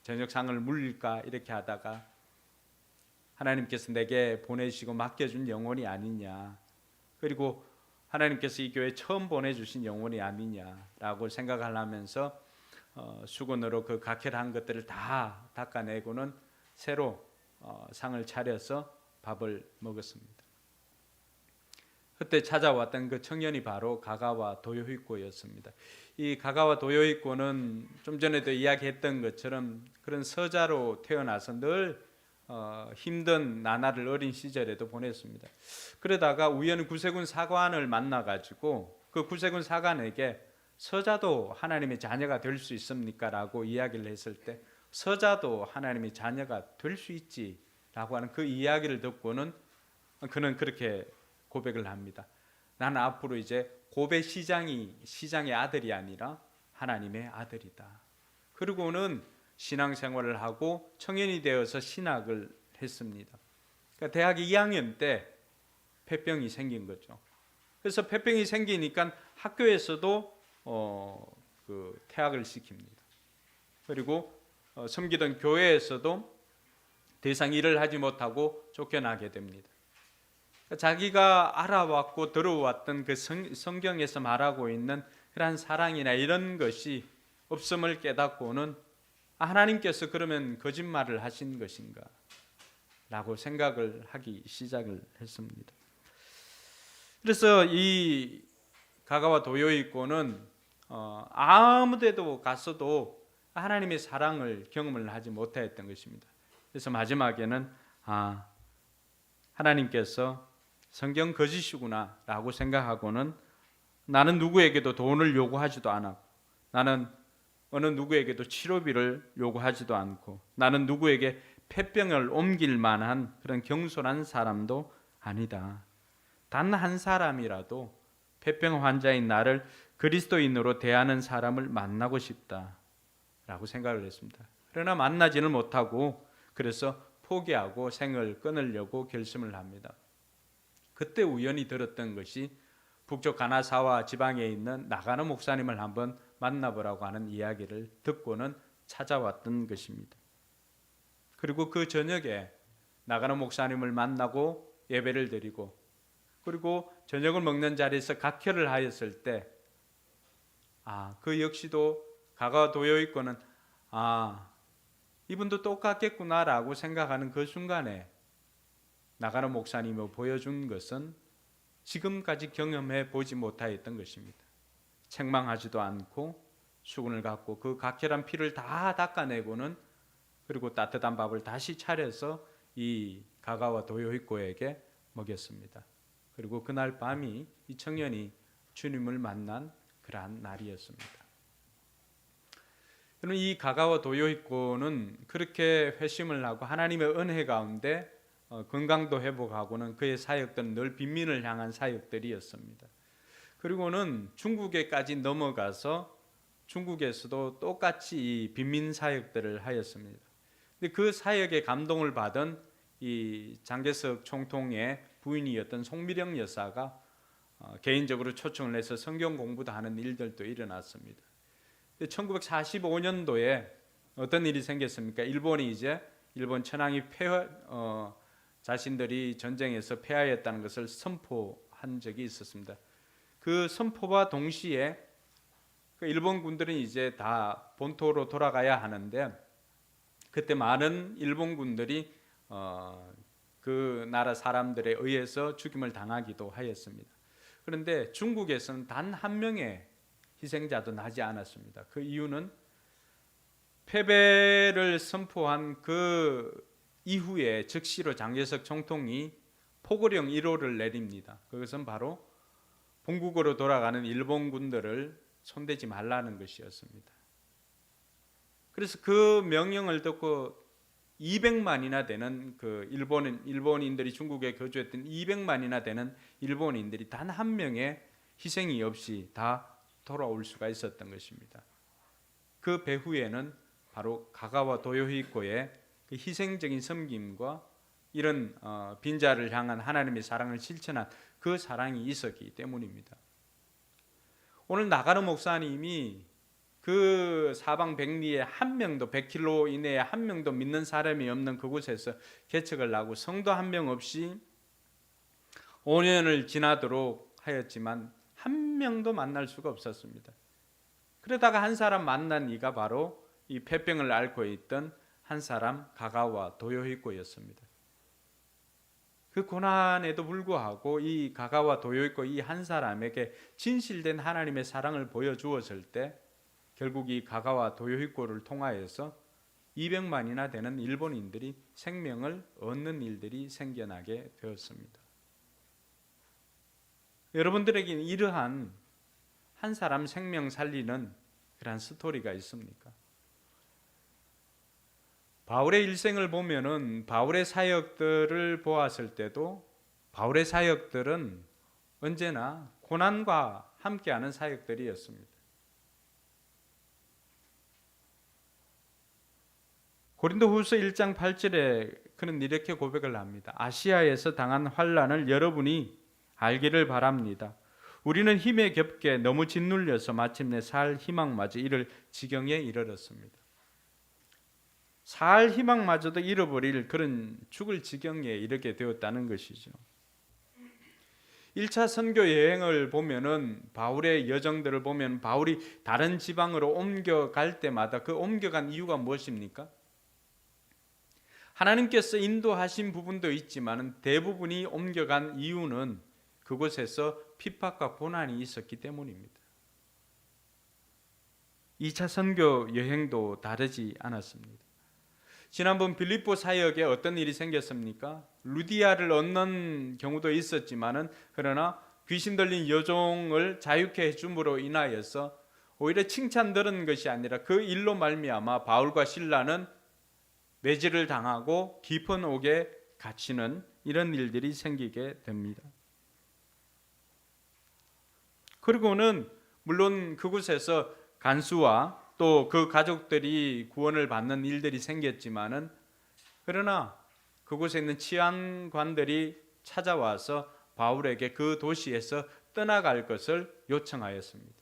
저녁상을 물릴까 이렇게 하다가 하나님께서 내게 보내시고 맡겨준 영혼이 아니냐, 그리고 하나님께서 이 교회에 처음 보내주신 영혼이 아니냐라고 생각하면서 수건으로 그 각혈한 것들을 다 닦아내고는 새로 상을 차려서 밥을 먹었습니다. 그때 찾아왔던 그 청년이 바로 가가와 도요히코였습니다. 이 가가와 도요히코는 좀 전에도 이야기했던 것처럼 그런 서자로 태어나서 늘 힘든 나날을 어린 시절에도 보냈습니다. 그러다가 우연히 구세군 사관을 만나가지고 그 구세군 사관에게 서자도 하나님의 자녀가 될 수 있습니까? 라고 이야기를 했을 때 서자도 하나님의 자녀가 될 수 있지 라고 하는 그 이야기를 듣고는 그는 그렇게 고백을 합니다. 나는 앞으로 이제 고베 시장의 아들이 아니라 하나님의 아들이다. 그리고는 신앙생활을 하고 청년이 되어서 신학을 했습니다. 그러니까 대학 2학년 때 폐병이 생긴 거죠. 그래서 폐병이 생기니까 학교에서도 퇴학을 시킵니다. 그리고 섬기던 교회에서도 더 이상 일을 하지 못하고 쫓겨나게 됩니다. 자기가 알아왔고 들어왔던 그 성경에서 말하고 있는 그러한 사랑이나 이런 것이 없음을 깨닫고는 하나님께서 그러면 거짓말을 하신 것인가 라고 생각을 하기 시작을 했습니다. 그래서 이 가가와 도요히코는 아무 데도 갔어도 하나님의 사랑을 경험을 하지 못했던 것입니다. 그래서 마지막에는 하나님께서 성경 거짓이구나 라고 생각하고는 나는 누구에게도 돈을 요구하지도 않았고 나는 어느 누구에게도 치료비를 요구하지도 않고 나는 누구에게 폐병을 옮길 만한 그런 경솔한 사람도 아니다. 단 한 사람이라도 폐병 환자인 나를 그리스도인으로 대하는 사람을 만나고 싶다 라고 생각을 했습니다. 그러나 만나지는 못하고 그래서 포기하고 생을 끊으려고 결심을 합니다. 그때 우연히 들었던 것이 북쪽 가나사와 지방에 있는 나가노 목사님을 한번 만나보라고 하는 이야기를 듣고는 찾아왔던 것입니다. 그리고 그 저녁에 나가노 목사님을 만나고 예배를 드리고 그리고 저녁을 먹는 자리에서 각혈을 하였을 때 그 역시도 가가 도요히코는 이분도 똑같겠구나라고 생각하는 그 순간에 나가노 목사님이 보여준 것은 지금까지 경험해 보지 못하였던 것입니다. 책망하지도 않고 수건을 갖고 그 각혈한 피를 다 닦아내고는 그리고 따뜻한 밥을 다시 차려서 이 가가와 도요히코에게 먹였습니다. 그리고 그날 밤이 이 청년이 주님을 만난 그러한 날이었습니다. 그럼 이 가가와 도요히코는 그렇게 회심을 하고 하나님의 은혜 가운데 건강도 회복하고는 그의 사역들은 늘 빈민을 향한 사역들이었습니다. 그리고는 중국에까지 넘어가서 중국에서도 똑같이 이 빈민 사역들을 하였습니다. 근데 그 사역에 감동을 받은 이 장개석 총통의 부인이었던 송미령 여사가 개인적으로 초청을 해서 성경 공부도 하는 일들도 일어났습니다. 1945년도에 어떤 일이 생겼습니까? 일본이 이제 일본 천황이 자신들이 전쟁에서 패하였다는 것을 선포한 적이 있었습니다. 그 선포와 동시에 그 일본 군들은 이제 다 본토로 돌아가야 하는데 그때 많은 일본 군들이 그 나라 사람들에 의해서 죽임을 당하기도 하였습니다. 그런데 중국에서는 단 한 명의 희생자도 나지 않았습니다. 그 이유는 패배를 선포한 그 이후에 즉시로 장개석 총통이 포고령 1호를 내립니다. 그것은 바로 본국으로 돌아가는 일본 군들을 손대지 말라는 것이었습니다. 그래서 그 명령을 듣고 200만이나 되는 그 일본인들이 중국에 거주했던 200만이나 되는 일본인들이 단 한 명의 희생이 없이 다 돌아올 수가 있었던 것입니다. 그 배후에는 바로 가가와 도요히코의 그 희생적인 섬김과 이런 빈자를 향한 하나님의 사랑을 실천한 그 사랑이 있었기 때문입니다. 오늘 나가노 목사님이 그 사방 백리에 한 명도 100km 이내에 한 명도 믿는 사람이 없는 그곳에서 개척을 하고 성도 한 명 없이 5년을 지나도록 하였지만 한 명도 만날 수가 없었습니다. 그러다가 한 사람 만난 이가 바로 이 폐병을 앓고 있던 한 사람 가가와 도요히코였습니다. 그 고난에도 불구하고 이 가가와 도요히코 이 한 사람에게 진실된 하나님의 사랑을 보여주었을 때 결국 이 가가와 도요히코를 통하여서 200만이나 되는 일본인들이 생명을 얻는 일들이 생겨나게 되었습니다. 여러분들에게는 이러한 한 사람 생명 살리는 그런 스토리가 있습니까? 바울의 일생을 보면은 바울의 사역들을 보았을 때도 바울의 사역들은 언제나 고난과 함께하는 사역들이었습니다. 고린도후서 1장 8절에 그는 이렇게 고백을 합니다. 아시아에서 당한 환난을 여러분이 알기를 바랍니다. 우리는 힘에 겹게 너무 짓눌려서 마침내 살 희망마저 잃을 지경에 이르렀습니다. 살 희망마저도 잃어버릴 그런 죽을 지경에 이르게 되었다는 것이죠. 1차 선교 여행을 보면은 바울의 여정들을 보면 바울이 다른 지방으로 옮겨갈 때마다 그 옮겨간 이유가 무엇입니까? 하나님께서 인도하신 부분도 있지만 대부분이 옮겨간 이유는 그곳에서 핍박과 고난이 있었기 때문입니다. 2차 선교 여행도 다르지 않았습니다. 지난번 빌립보 사역에 어떤 일이 생겼습니까? 루디아를 얻는 경우도 있었지만은 그러나 귀신 들린 여종을 자유케 해줌으로 인하여서 오히려 칭찬 들은 것이 아니라 그 일로 말미암아 바울과 실라는 매질을 당하고 깊은 옥에 갇히는 이런 일들이 생기게 됩니다. 그리고는 물론 그곳에서 간수와 또 그 가족들이 구원을 받는 일들이 생겼지만은 그러나 그곳에 있는 치안관들이 찾아와서 바울에게 그 도시에서 떠나갈 것을 요청하였습니다.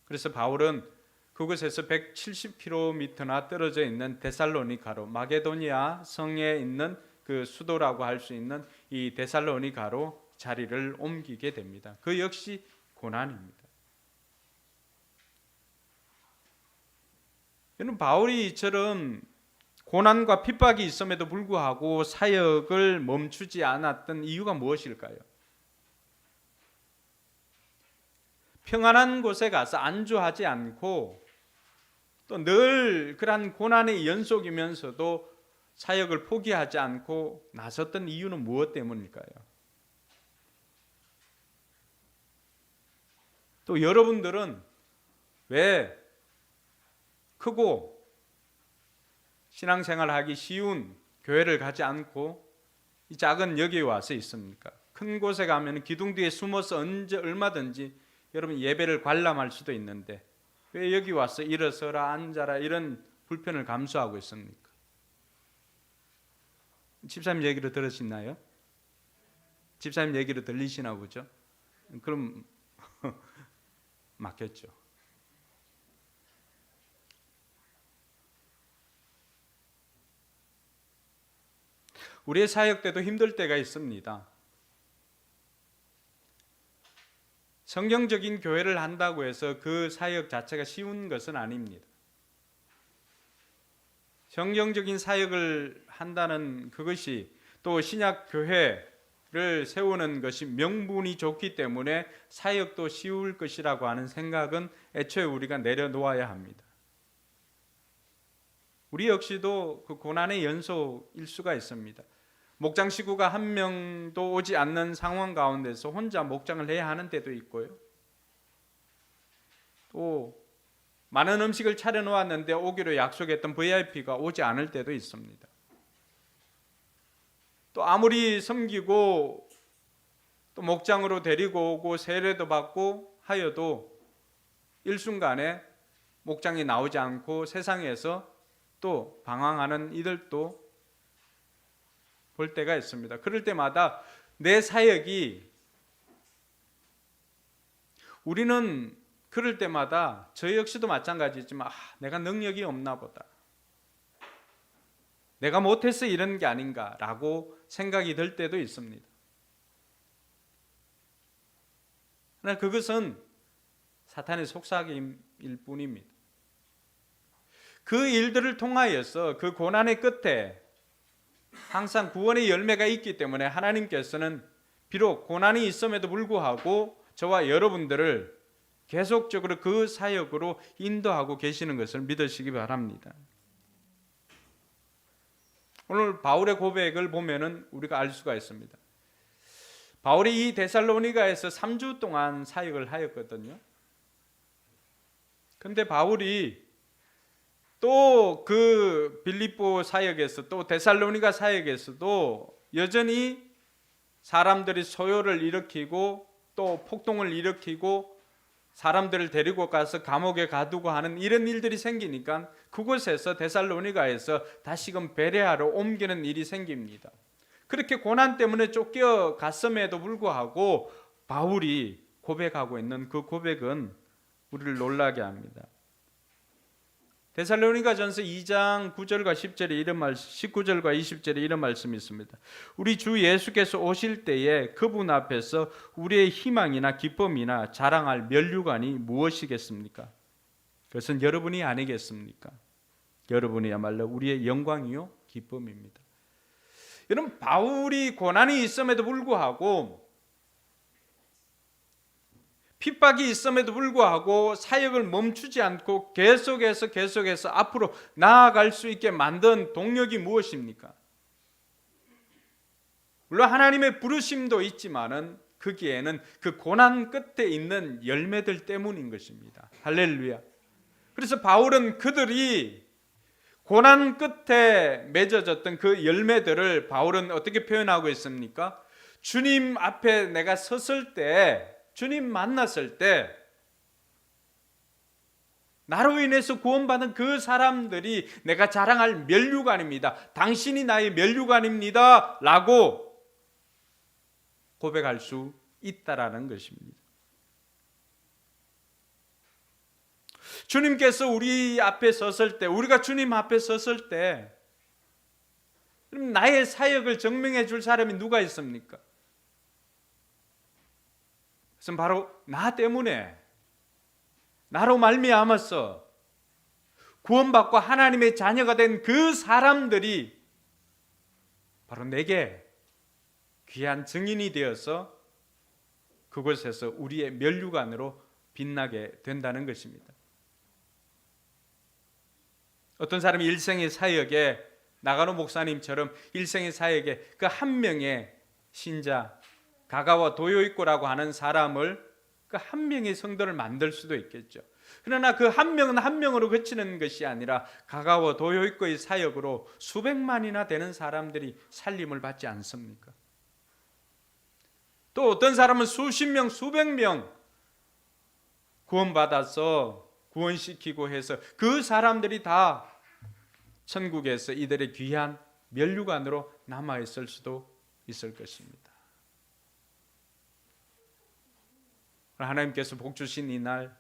그래서 바울은 그곳에서 170km나 떨어져 있는 데살로니가로 마게도니아 성에 있는 그 수도라고 할 수 있는 이 데살로니가로 자리를 옮기게 됩니다. 그 역시 고난입니다. 여러분 바울이 이처럼 고난과 핍박이 있음에도 불구하고 사역을 멈추지 않았던 이유가 무엇일까요? 평안한 곳에 가서 안주하지 않고 또 늘 그러한 고난의 연속이면서도 사역을 포기하지 않고 나섰던 이유는 무엇 때문일까요? 또 여러분들은 왜 크고 신앙생활하기 쉬운 교회를 가지 않고 이 작은 여기에 와서 있습니까? 큰 곳에 가면 기둥 뒤에 숨어서 언제 얼마든지 여러분 예배를 관람할 수도 있는데 왜 여기 와서 일어서라 앉아라 이런 불편을 감수하고 있습니까? 집사님 얘기를 들으시나요? 집사님 얘기를 들리시나 보죠? 그럼 맞겠죠. 우리의 사역 때도 힘들 때가 있습니다. 성경적인 교회를 한다고 해서 그 사역 자체가 쉬운 것은 아닙니다. 성경적인 사역을 한다는 그것이 또 신약 교회를 세우는 것이 명분이 좋기 때문에 사역도 쉬울 것이라고 하는 생각은 애초에 우리가 내려놓아야 합니다. 우리 역시도 그 고난의 연속일 수가 있습니다. 목장 식구가 한 명도 오지 않는 상황 가운데서 혼자 목장을 해야 하는 때도 있고요. 또 많은 음식을 차려놓았는데 오기로 약속했던 VIP가 오지 않을 때도 있습니다. 또 아무리 섬기고 또 목장으로 데리고 오고 세례도 받고 하여도 일순간에 목장이 나오지 않고 세상에서 또 방황하는 이들도 볼 때가 있습니다. 그럴 때마다 내 사역이 우리는 그럴 때마다 저 역시도 마찬가지지만 내가 능력이 없나 보다. 내가 못해서 이런 게 아닌가라고 생각이 들 때도 있습니다. 그러나 그것은 사탄의 속삭임일 뿐입니다. 그 일들을 통하여서 그 고난의 끝에 항상 구원의 열매가 있기 때문에 하나님께서는 비록 고난이 있음에도 불구하고 저와 여러분들을 계속적으로 그 사역으로 인도하고 계시는 것을 믿으시기 바랍니다. 오늘 바울의 고백을 보면은 우리가 알 수가 있습니다. 바울이 이 데살로니가에서 3주 동안 사역을 하였거든요. 근데 바울이 또 그 빌립보 사역에서 또 데살로니가 사역에서도 여전히 사람들이 소요를 일으키고 또 폭동을 일으키고 사람들을 데리고 가서 감옥에 가두고 하는 이런 일들이 생기니까 그곳에서 데살로니가에서 다시금 베레아로 옮기는 일이 생깁니다. 그렇게 고난 때문에 쫓겨갔음에도 불구하고 바울이 고백하고 있는 그 고백은 우리를 놀라게 합니다. 데살로니가전서 2장 9절과 10절에 이런 19절과 20절에 이런 말씀이 있습니다. 우리 주 예수께서 오실 때에 그분 앞에서 우리의 희망이나 기쁨이나 자랑할 면류관이 무엇이겠습니까? 그것은 여러분이 아니겠습니까? 여러분이야말로 우리의 영광이요 기쁨입니다. 여러분, 바울이 고난이 있음에도 불구하고 핍박이 있음에도 불구하고 사역을 멈추지 않고 계속해서 앞으로 나아갈 수 있게 만든 동력이 무엇입니까? 물론 하나님의 부르심도 있지만은 거기에는 그 고난 끝에 있는 열매들 때문인 것입니다. 할렐루야. 그래서 바울은 그들이 고난 끝에 맺어졌던 그 열매들을 바울은 어떻게 표현하고 있습니까? 주님 앞에 내가 섰을 때, 주님 만났을 때 나로 인해서 구원받은 그 사람들이 내가 자랑할 면류관입니다. 당신이 나의 면류관입니다 라고 고백할 수 있다라는 것입니다. 주님께서 우리 앞에 섰을 때, 우리가 주님 앞에 섰을 때 그럼 나의 사역을 증명해 줄 사람이 누가 있습니까? 그것은 바로 나 때문에, 나로 말미암아서 구원받고 하나님의 자녀가 된 그 사람들이 바로 내게 귀한 증인이 되어서 그곳에서 우리의 면류관으로 빛나게 된다는 것입니다. 어떤 사람이 일생의 사역에, 나가노 목사님처럼 일생의 사역에 그 한 명의 신자, 가가와 도요이코라고 하는 사람을, 그 한 명의 성도를 만들 수도 있겠죠. 그러나 그 한 명은 한 명으로 그치는 것이 아니라 가가와 도요이코의 사역으로 수백만이나 되는 사람들이 살림을 받지 않습니까? 또 어떤 사람은 수십 명, 수백 명 구원받아서 구원시키고 해서 그 사람들이 다 천국에서 이들의 귀한 면류관으로 남아있을 수도 있을 것입니다. 하나님께서 복 주신 이날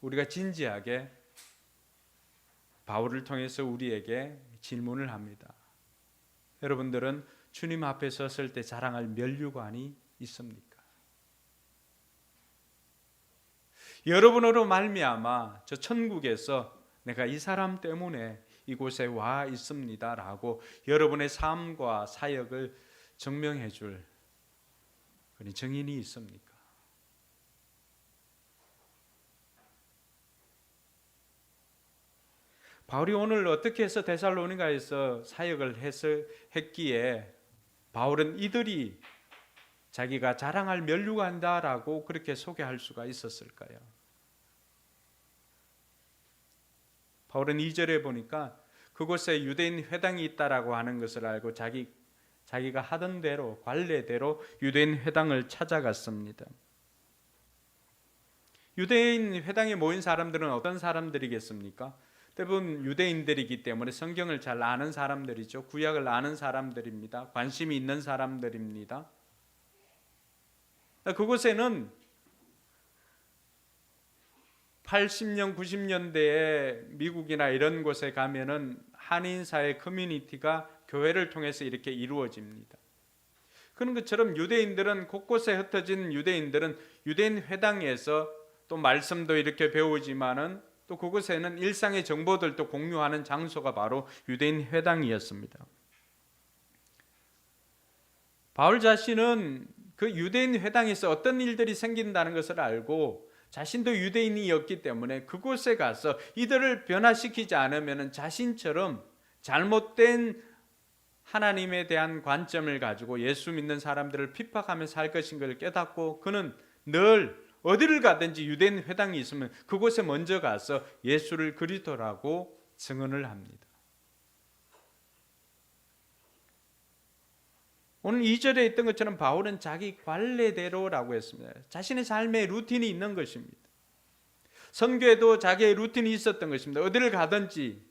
우리가 진지하게 바울을 통해서 우리에게 질문을 합니다. 여러분들은 주님 앞에 섰을 때 자랑할 면류관이 있습니까? 여러분으로 말미암아 저 천국에서 내가 이 사람 때문에 이곳에 와 있습니다라고 여러분의 삶과 사역을 증명해 줄 그런 증인이 있습니까? 바울이 오늘 어떻게 해서 데살로니가에서 사역을 했기에 바울은 이들이 자기가 자랑할 면류관다라고 그렇게 소개할 수가 있었을까요? 바울은 2절에 보니까 그곳에 유대인 회당이 있다라고 하는 것을 알고 자기가 하던 대로, 관례대로 유대인 회당을 찾아갔습니다. 유대인 회당에 모인 사람들은 어떤 사람들이겠습니까? 대부분 유대인들이기 때문에 성경을 잘 아는 사람들이죠. 구약을 아는 사람들입니다. 관심이 있는 사람들입니다. 그곳에는 80년, 90년대에 미국이나 이런 곳에 가면은 한인사회 커뮤니티가 교회를 통해서 이렇게 이루어집니다. 그런 것처럼 유대인들은 곳곳에 흩어진 유대인들은 유대인 회당에서 또 말씀도 이렇게 배우지만은 또 그곳에는 일상의 정보들도 공유하는 장소가 바로 유대인 회당이었습니다. 바울 자신은 그 유대인 회당에서 어떤 일들이 생긴다는 것을 알고 자신도 유대인이었기 때문에 그곳에 가서 이들을 변화시키지 않으면 자신처럼 잘못된 하나님에 대한 관점을 가지고 예수 믿는 사람들을 핍박하며 살 것인 걸 깨닫고 그는 늘 어디를 가든지 유대인 회당이 있으면 그곳에 먼저 가서 예수를 그리스도라고 증언을 합니다. 오늘 2절에 있던 것처럼 바울은 자기 관례대로라고 했습니다. 자신의 삶에 루틴이 있는 것입니다. 선교에도 자기의 루틴이 있었던 것입니다. 어디를 가든지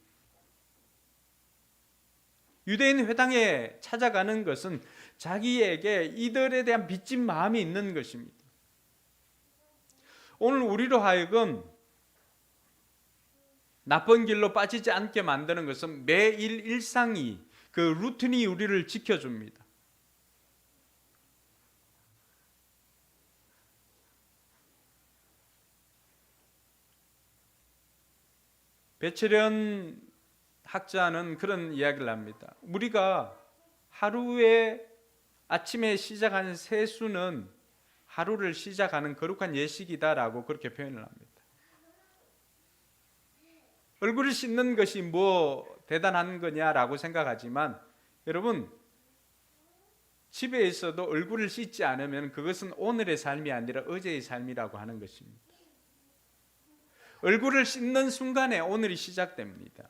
유대인 회당에 찾아가는 것은 자기에게 이들에 대한 빚진 마음이 있는 것입니다. 오늘 우리로 하여금 나쁜 길로 빠지지 않게 만드는 것은 매일 일상이 그 루틴이 우리를 지켜줍니다. 배철현 학자는 그런 이야기를 합니다. 우리가 하루에 아침에 시작하는 세수는 하루를 시작하는 거룩한 예식이다라고 그렇게 표현을 합니다. 얼굴을 씻는 것이 뭐 대단한 거냐라고 생각하지만 여러분 집에 있어도 얼굴을 씻지 않으면 그것은 오늘의 삶이 아니라 어제의 삶이라고 하는 것입니다. 얼굴을 씻는 순간에 오늘이 시작됩니다.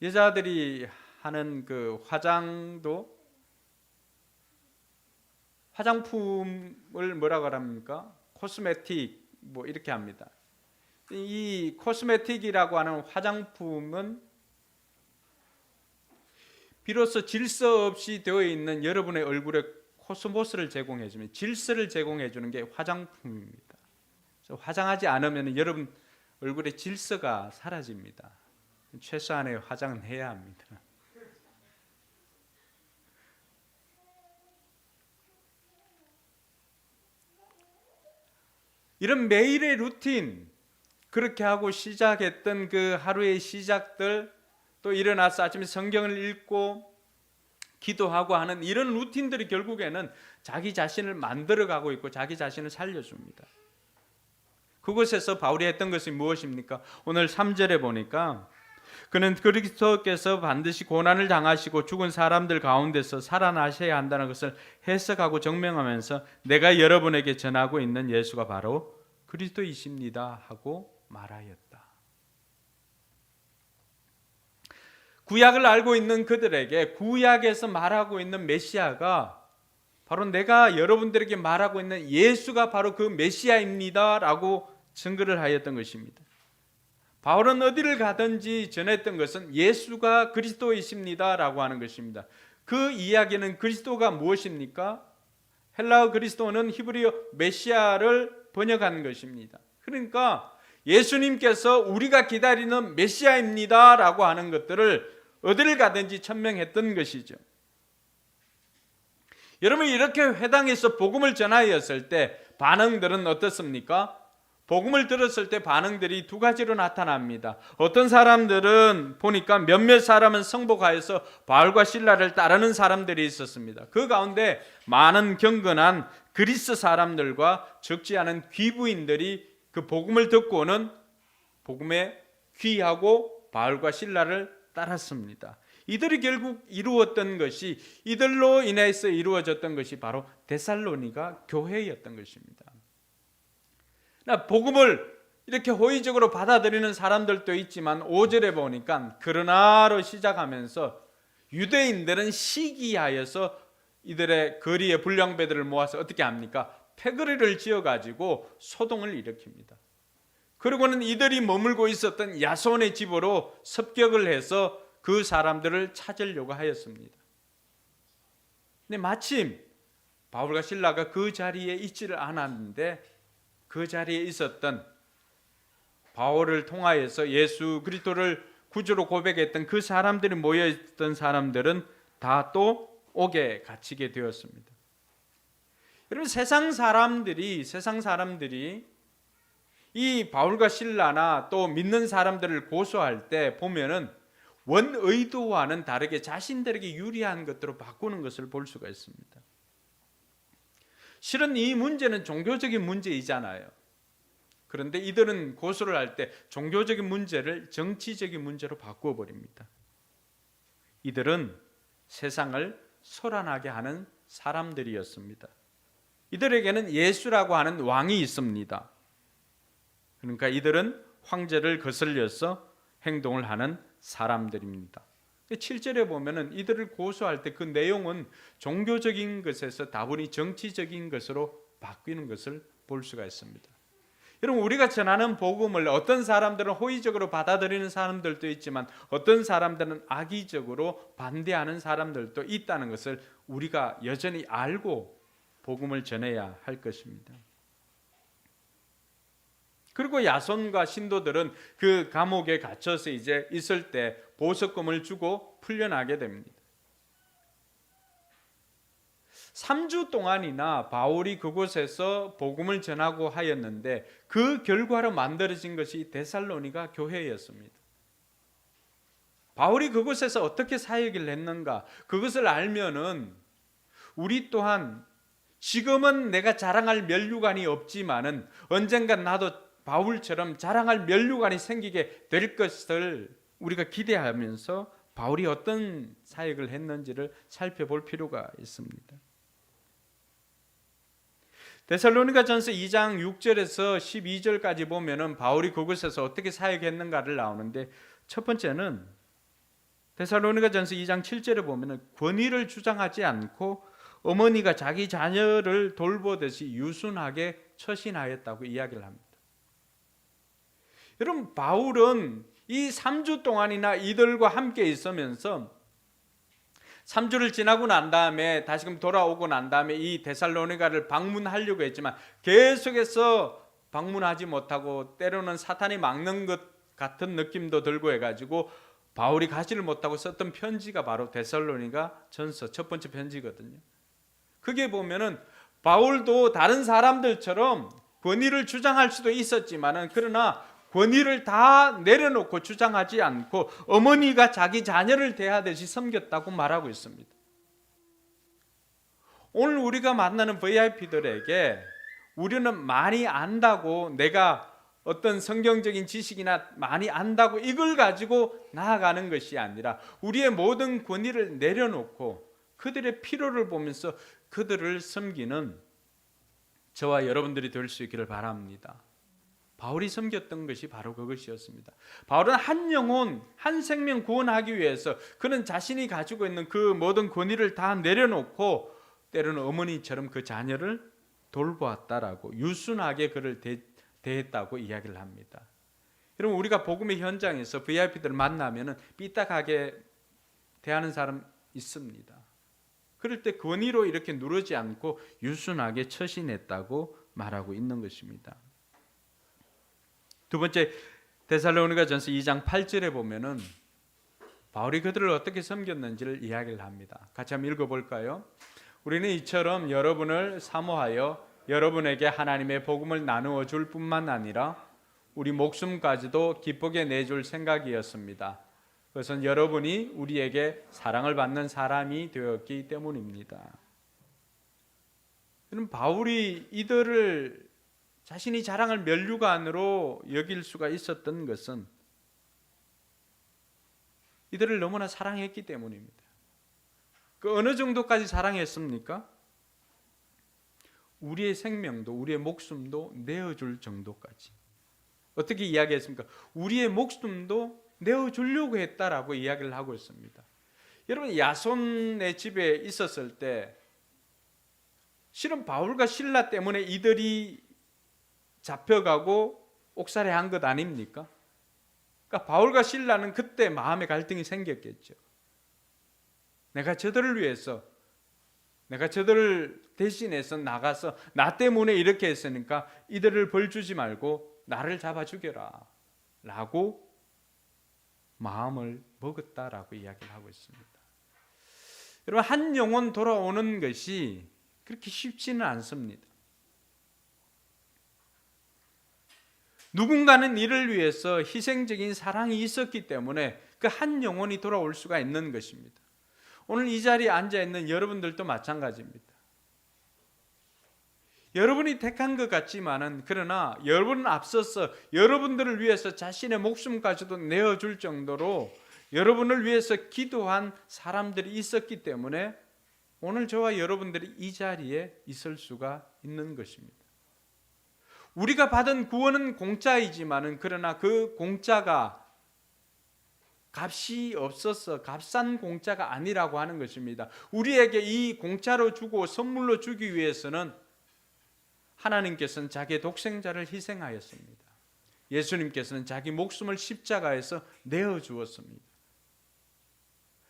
여자들이 하는 그 화장도 화장품을 뭐라고 합니까? 코스메틱 뭐 이렇게 합니다. 이 코스메틱이라고 하는 화장품은 비로소 질서 없이 되어 있는 여러분의 얼굴에 코스모스를 제공해 주면 질서를 제공해 주는 게 화장품입니다. 그래서 화장하지 않으면 여러분 얼굴에 질서가 사라집니다. 최소한의 화장은 해야 합니다. 이런 매일의 루틴, 그렇게 하고 시작했던 그 하루의 시작들, 또 일어나서 아침에 성경을 읽고 기도하고 하는 이런 루틴들이 결국에는 자기 자신을 만들어가고 있고 자기 자신을 살려줍니다. 그곳에서 바울이 했던 것이 무엇입니까? 오늘 3절에 보니까 그는 그리스도께서 반드시 고난을 당하시고 죽은 사람들 가운데서 살아나셔야 한다는 것을 해석하고 정명하면서 내가 여러분에게 전하고 있는 예수가 바로 그리스도이십니다 하고 말하였다. 구약을 알고 있는 그들에게 구약에서 말하고 있는 메시아가 바로 내가 여러분들에게 말하고 있는 예수가 바로 그 메시아입니다 라고 증거를 하였던 것입니다. 바울은 어디를 가든지 전했던 것은 예수가 그리스도이십니다 라고 하는 것입니다. 그 이야기는 그리스도가 무엇입니까? 헬라어 그리스도는 히브리어 메시아를 번역한 것입니다. 그러니까 예수님께서 우리가 기다리는 메시아입니다 라고 하는 것들을 어디를 가든지 천명했던 것이죠. 여러분 이렇게 회당에서 복음을 전하였을 때 반응들은 어떻습니까? 복음을 들었을 때 반응들이 두 가지로 나타납니다. 어떤 사람들은 보니까 몇몇 사람은 성복하여서 바울과 실라를 따르는 사람들이 있었습니다. 그 가운데 많은 경건한 그리스 사람들과 적지 않은 귀부인들이 그 복음을 듣고는 복음에 귀하고 바울과 실라를 따랐습니다. 이들이 결국 이루었던 것이 이들로 인해서 이루어졌던 것이 바로 데살로니가 교회였던 것입니다. 복음을 이렇게 호의적으로 받아들이는 사람들도 있지만 5절에 보니까 그러나로 시작하면서 유대인들은 시기하여서 이들의 거리의 불량배들을 모아서 어떻게 합니까? 패거리를 지어가지고 소동을 일으킵니다. 그리고는 이들이 머물고 있었던 야손의 집으로 습격을 해서 그 사람들을 찾으려고 하였습니다. 근데 마침 바울과 실라가 그 자리에 있지를 않았는데 그 자리에 있었던 바울을 통하여서 예수 그리스도를 구주로 고백했던 그 사람들이 모여있던 사람들은 다 또 옥에 갇히게 되었습니다. 여러분, 세상 사람들이 이 바울과 실라나 또 믿는 사람들을 고소할 때 보면은 원 의도와는 다르게 자신들에게 유리한 것들로 바꾸는 것을 볼 수가 있습니다. 실은 이 문제는 종교적인 문제이잖아요. 그런데 이들은 고소를 할 때 종교적인 문제를 정치적인 문제로 바꾸어 버립니다. 이들은 세상을 소란하게 하는 사람들이었습니다. 이들에게는 예수라고 하는 왕이 있습니다. 그러니까 이들은 황제를 거슬려서 행동을 하는 사람들입니다. 7절에 보면은 이들을 고소할 때 그 내용은 종교적인 것에서 다분히 정치적인 것으로 바뀌는 것을 볼 수가 있습니다. 여러분, 우리가 전하는 복음을 어떤 사람들은 호의적으로 받아들이는 사람들도 있지만 어떤 사람들은 악의적으로 반대하는 사람들도 있다는 것을 우리가 여전히 알고 복음을 전해야 할 것입니다. 그리고 야손과 신도들은 그 감옥에 갇혀서 이제 있을 때 보석금을 주고 풀려나게 됩니다. 3주 동안이나 바울이 그곳에서 복음을 전하고 하였는데 그 결과로 만들어진 것이 데살로니가 교회였습니다. 바울이 그곳에서 어떻게 사역을 했는가, 그것을 알면은 우리 또한 지금은 내가 자랑할 면류관이 없지만은 언젠간 나도 바울처럼 자랑할 면류관이 생기게 될 것을 우리가 기대하면서 바울이 어떤 사역을 했는지를 살펴볼 필요가 있습니다. 데살로니가전서 2장 6절에서 12절까지 보면은 바울이 그곳에서 어떻게 사역했는가를 나오는데, 첫 번째는 데살로니가전서 2장 7절에 보면은 권위를 주장하지 않고 어머니가 자기 자녀를 돌보듯이 유순하게 처신하였다고 이야기를 합니다. 여러분, 바울은 이 3주 동안이나 이들과 함께 있으면서 3주를 지나고 난 다음에 다시금 돌아오고 난 다음에 이 데살로니가를 방문하려고 했지만 계속해서 방문하지 못하고 때로는 사탄이 막는 것 같은 느낌도 들고 해가지고 바울이 가지를 못하고 썼던 편지가 바로 데살로니가 전서 첫 번째 편지거든요. 그게 보면은 바울도 다른 사람들처럼 권위를 주장할 수도 있었지만은 그러나 권위를 다 내려놓고 주장하지 않고 어머니가 자기 자녀를 대하듯이 섬겼다고 말하고 있습니다. 오늘 우리가 만나는 VIP들에게 우리는 많이 안다고, 내가 어떤 성경적인 지식이나 많이 안다고 이걸 가지고 나아가는 것이 아니라 우리의 모든 권위를 내려놓고 그들의 필요를 보면서 그들을 섬기는 저와 여러분들이 될 수 있기를 바랍니다. 바울이 섬겼던 것이 바로 그것이었습니다. 바울은 한 영혼, 한 생명 구원하기 위해서 그는 자신이 가지고 있는 그 모든 권위를 다 내려놓고 때로는 어머니처럼 그 자녀를 돌보았다라고, 유순하게 그를 대했다고 이야기를 합니다. 여러분, 우리가 복음의 현장에서 VIP들을 만나면 삐딱하게 대하는 사람 있습니다. 그럴 때 권위로 이렇게 누르지 않고 유순하게 처신했다고 말하고 있는 것입니다. 두 번째, 데살로니가전서 2장 8절에 보면은 바울이 그들을 어떻게 섬겼는지를 이야기를 합니다. 같이 한번 읽어볼까요? 우리는 이처럼 여러분을 사모하여 여러분에게 하나님의 복음을 나누어 줄 뿐만 아니라 우리 목숨까지도 기쁘게 내줄 생각이었습니다. 그것은 여러분이 우리에게 사랑을 받는 사람이 되었기 때문입니다. 그럼 바울이 이들을 자신이 자랑할 면류관으로 여길 수가 있었던 것은 이들을 너무나 사랑했기 때문입니다. 그 어느 정도까지 사랑했습니까? 우리의 생명도 우리의 목숨도 내어줄 정도까지. 어떻게 이야기했습니까? 우리의 목숨도 내어주려고 했다라고 이야기를 하고 있습니다. 여러분, 야손의 집에 있었을 때 실은 바울과 실라 때문에 이들이 잡혀가고 옥살이한 것 아닙니까? 그러니까 바울과 실라는 그때 마음의 갈등이 생겼겠죠. 내가 저들을 위해서, 내가 저들을 대신해서 나가서 나 때문에 이렇게 했으니까 이들을 벌 주지 말고 나를 잡아 죽여라 라고 마음을 먹었다라고 이야기를 하고 있습니다. 여러분, 한 영혼 돌아오는 것이 그렇게 쉽지는 않습니다. 누군가는 이를 위해서 희생적인 사랑이 있었기 때문에 그 한 영혼이 돌아올 수가 있는 것입니다. 오늘 이 자리에 앉아 있는 여러분들도 마찬가지입니다. 여러분이 택한 것 같지만은, 그러나 여러분은 앞서서 여러분들을 위해서 자신의 목숨까지도 내어줄 정도로 여러분을 위해서 기도한 사람들이 있었기 때문에 오늘 저와 여러분들이 이 자리에 있을 수가 있는 것입니다. 우리가 받은 구원은 공짜이지만은, 그러나 그 공짜가 값이 없어서 값싼 공짜가 아니라고 하는 것입니다. 우리에게 이 공짜로 주고 선물로 주기 위해서는 하나님께서는 자기의 독생자를 희생하였습니다. 예수님께서는 자기 목숨을 십자가에서 내어주었습니다.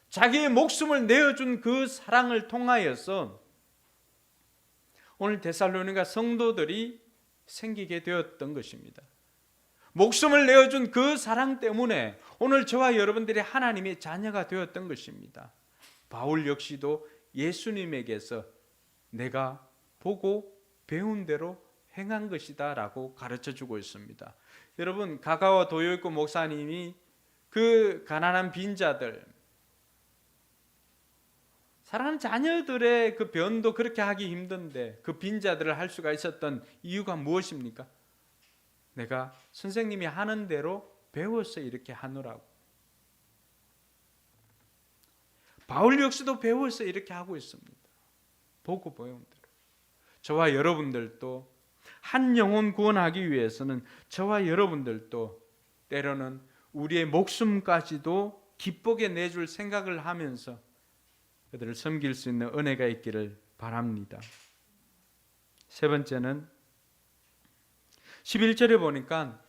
자기의 목숨을 내어준 그 사랑을 통하여서 오늘 데살로니가 성도들이 생기게 되었던 것입니다. 목숨을 내어준 그 사랑 때문에 오늘 저와 여러분들이 하나님의 자녀가 되었던 것입니다. 바울 역시도 예수님에게서 내가 보고 배운 대로 행한 것이다 라고 가르쳐주고 있습니다. 여러분, 가가와 도요이코 목사님이 그 가난한 빈자들, 사랑하는 자녀들의 그 변도 그렇게 하기 힘든데 그 빈자들을 할 수가 있었던 이유가 무엇입니까? 내가 선생님이 하는 대로 배워서 이렇게 하느라고. 바울 역시도 배워서 이렇게 하고 있습니다. 보고 배운 대로. 저와 여러분들도 한 영혼 구원하기 위해서는 저와 여러분들도 때로는 우리의 목숨까지도 기쁘게 내줄 생각을 하면서 그들을 섬길 수 있는 은혜가 있기를 바랍니다. 세 번째는 11절에 보니까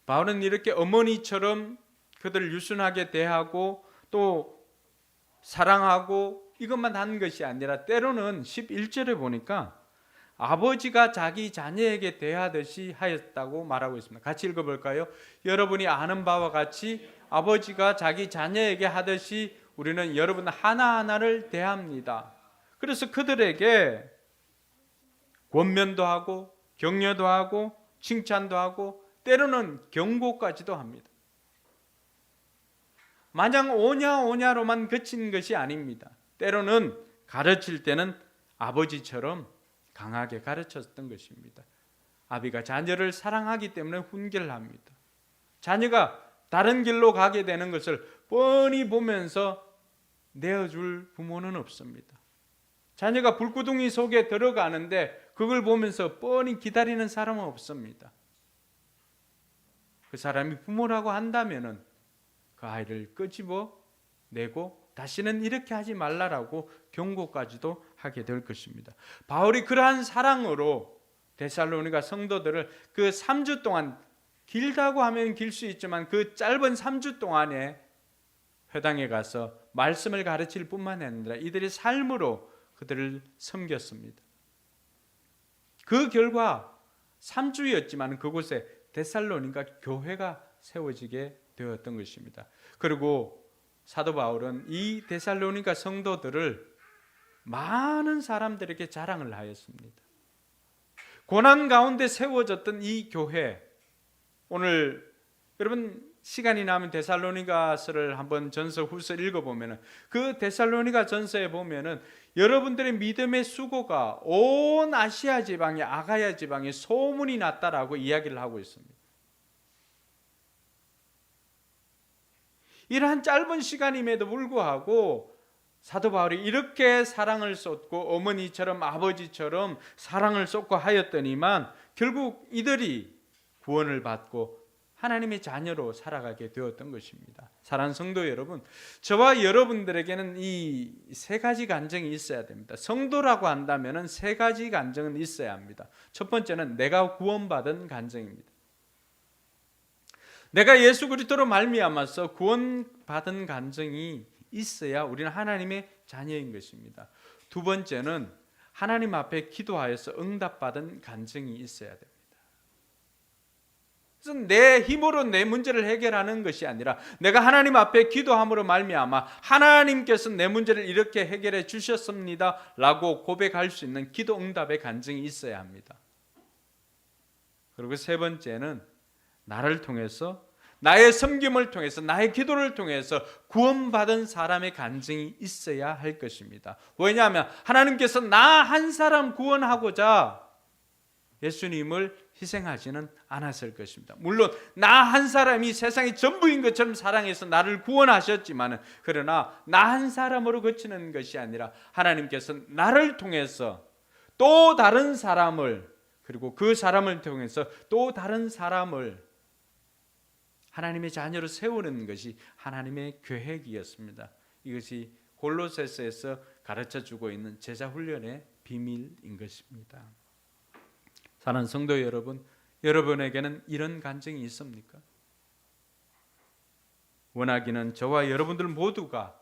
바울은 이렇게 어머니처럼 그들을 유순하게 대하고 또 사랑하고 이것만 한 것이 아니라 때로는 11절에 보니까 아버지가 자기 자녀에게 대하듯이 하였다고 말하고 있습니다. 같이 읽어볼까요? 여러분이 아는 바와 같이 아버지가 자기 자녀에게 하듯이 우리는 여러분 하나하나를 대합니다. 그래서 그들에게 권면도 하고 격려도 하고 칭찬도 하고 때로는 경고까지도 합니다. 마냥 오냐오냐로만 그친 것이 아닙니다. 때로는 가르칠 때는 아버지처럼 강하게 가르쳤던 것입니다. 아비가 자녀를 사랑하기 때문에 훈계합니다. 자녀가 다른 길로 가게 되는 것을 뻔히 보면서 내어줄 부모는 없습니다. 자녀가 불구덩이 속에 들어가는데 그걸 보면서 뻔히 기다리는 사람은 없습니다. 그 사람이 부모라고 한다면은 그 아이를 끄집어 내고 다시는 이렇게 하지 말라라고 경고까지도 하게 될 것입니다. 바울이 그러한 사랑으로 데살로니가 성도들을 그 3주 동안, 길다고 하면 길 수 있지만 그 짧은 3주 동안에 회당에 가서 말씀을 가르칠 뿐만 아니라 이들의 삶으로 그들을 섬겼습니다. 그 결과 3주였지만 그곳에 데살로니가 교회가 세워지게 되었던 것입니다. 그리고 사도 바울은 이 데살로니가 성도들을 많은 사람들에게 자랑을 하였습니다. 고난 가운데 세워졌던 이 교회, 오늘 여러분 시간이 나면 데살로니가서를 한번 전서 후서 읽어보면 그 데살로니가 전서에 보면은 여러분들의 믿음의 수고가 온 아시아 지방에, 아가야 지방에 소문이 났다라고 이야기를 하고 있습니다. 이러한 짧은 시간임에도 불구하고 사도 바울이 이렇게 사랑을 쏟고 어머니처럼 아버지처럼 사랑을 쏟고 하였더니만 결국 이들이 구원을 받고 하나님의 자녀로 살아가게 되었던 것입니다. 사랑하는 성도 여러분, 저와 여러분들에게는 이 세 가지 간증이 있어야 됩니다. 성도라고 한다면 세 가지 간증은 있어야 합니다. 첫 번째는 내가 구원받은 간증입니다. 내가 예수 그리스도로 말미암아서 구원받은 간증이 있어야 우리는 하나님의 자녀인 것입니다. 두 번째는 하나님 앞에 기도하여서 응답받은 간증이 있어야 됩니다. 그래서 내 힘으로 내 문제를 해결하는 것이 아니라 내가 하나님 앞에 기도함으로 말미암아 하나님께서 내 문제를 이렇게 해결해 주셨습니다 라고 고백할 수 있는 기도 응답의 간증이 있어야 합니다. 그리고 세 번째는 나를 통해서, 나의 섬김을 통해서, 나의 기도를 통해서 구원받은 사람의 간증이 있어야 할 것입니다. 왜냐하면 하나님께서 나 한 사람 구원하고자 예수님을 희생하지는 않았을 것입니다. 물론 나 한 사람이 세상의 전부인 것처럼 사랑해서 나를 구원하셨지만, 그러나 나 한 사람으로 그치는 것이 아니라 하나님께서 나를 통해서 또 다른 사람을, 그리고 그 사람을 통해서 또 다른 사람을 하나님의 자녀로 세우는 것이 하나님의 계획이었습니다. 이것이 골로새서에서 가르쳐주고 있는 제자 훈련의 비밀인 것입니다. 사랑하는 성도 여러분, 여러분에게는 이런 간증이 있습니까? 원하기는 저와 여러분들 모두가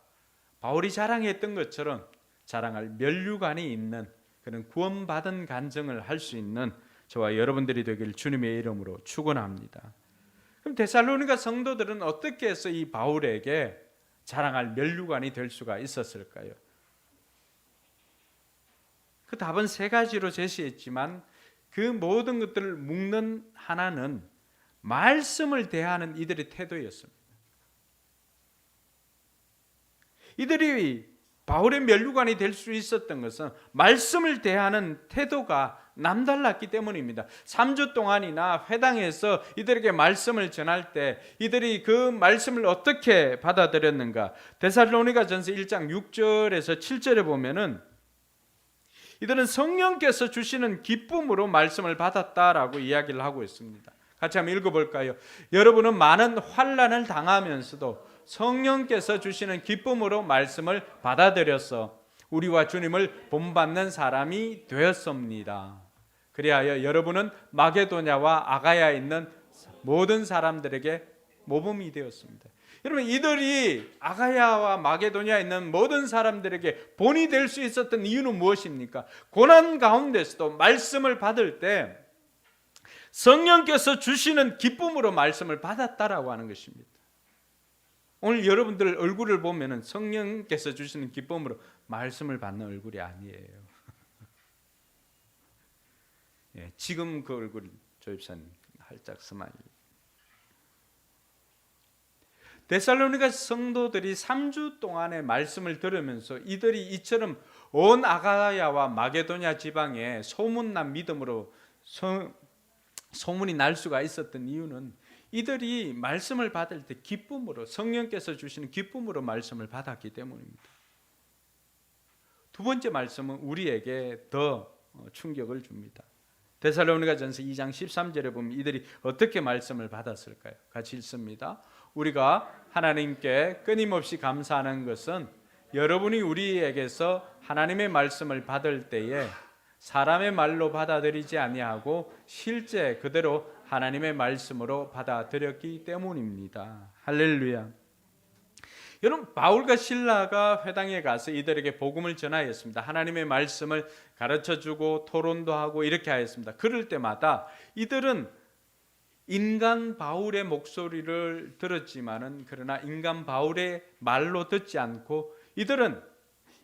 바울이 자랑했던 것처럼 자랑할 면류관이 있는 그런 구원받은 간증을 할 수 있는 저와 여러분들이 되길 주님의 이름으로 축원합니다. 그럼 데살로니가 성도들은 어떻게 해서 이 바울에게 자랑할 면류관이 될 수가 있었을까요? 그 답은 세 가지로 제시했지만 그 모든 것들을 묶는 하나는 말씀을 대하는 이들의 태도였습니다. 이들이 바울의 면류관이 될 수 있었던 것은 말씀을 대하는 태도가 남달랐기 때문입니다. 3주 동안이나 회당에서 이들에게 말씀을 전할 때 이들이 그 말씀을 어떻게 받아들였는가? 데살로니가전서 1장 6절에서 7절에 보면은 이들은 성령께서 주시는 기쁨으로 말씀을 받았다라고 이야기를 하고 있습니다. 같이 한번 읽어볼까요? 여러분은 많은 환난을 당하면서도 성령께서 주시는 기쁨으로 말씀을 받아들여서 우리와 주님을 본받는 사람이 되었습니다. 그리하여 여러분은 마게도냐와 아가야에 있는 모든 사람들에게 모범이 되었습니다. 여러분, 이들이 아가야와 마게도냐에 있는 모든 사람들에게 본이 될 수 있었던 이유는 무엇입니까? 고난 가운데서도 말씀을 받을 때 성령께서 주시는 기쁨으로 말씀을 받았다라고 하는 것입니다. 오늘 여러분들 얼굴을 보면은 성령께서 주시는 기쁨으로 말씀을 받는 얼굴이 아니에요. 예, 지금 그 얼굴 조입사님 활짝 스마일. 데살로니가 성도들이 3주 동안의 말씀을 들으면서 이들이 이처럼 온 아가야와 마게도냐 지방에 소문난 믿음으로 소문이 날 수가 있었던 이유는 이들이 말씀을 받을 때 기쁨으로, 성령께서 주시는 기쁨으로 말씀을 받았기 때문입니다. 두 번째 말씀은 우리에게 더 충격을 줍니다. 데살로니가전서 2장 13절에 보면 이들이 어떻게 말씀을 받았을까요? 같이 읽습니다. 우리가 하나님께 끊임없이 감사하는 것은 여러분이 우리에게서 하나님의 말씀을 받을 때에 사람의 말로 받아들이지 아니하고 실제 그대로 하나님의 말씀으로 받아들였기 때문입니다. 할렐루야. 여러분, 바울과 실라가 회당에 가서 이들에게 복음을 전하였습니다. 하나님의 말씀을 가르쳐주고 토론도 하고 이렇게 하였습니다. 그럴 때마다 이들은 인간 바울의 목소리를 들었지만은 그러나 인간 바울의 말로 듣지 않고 이들은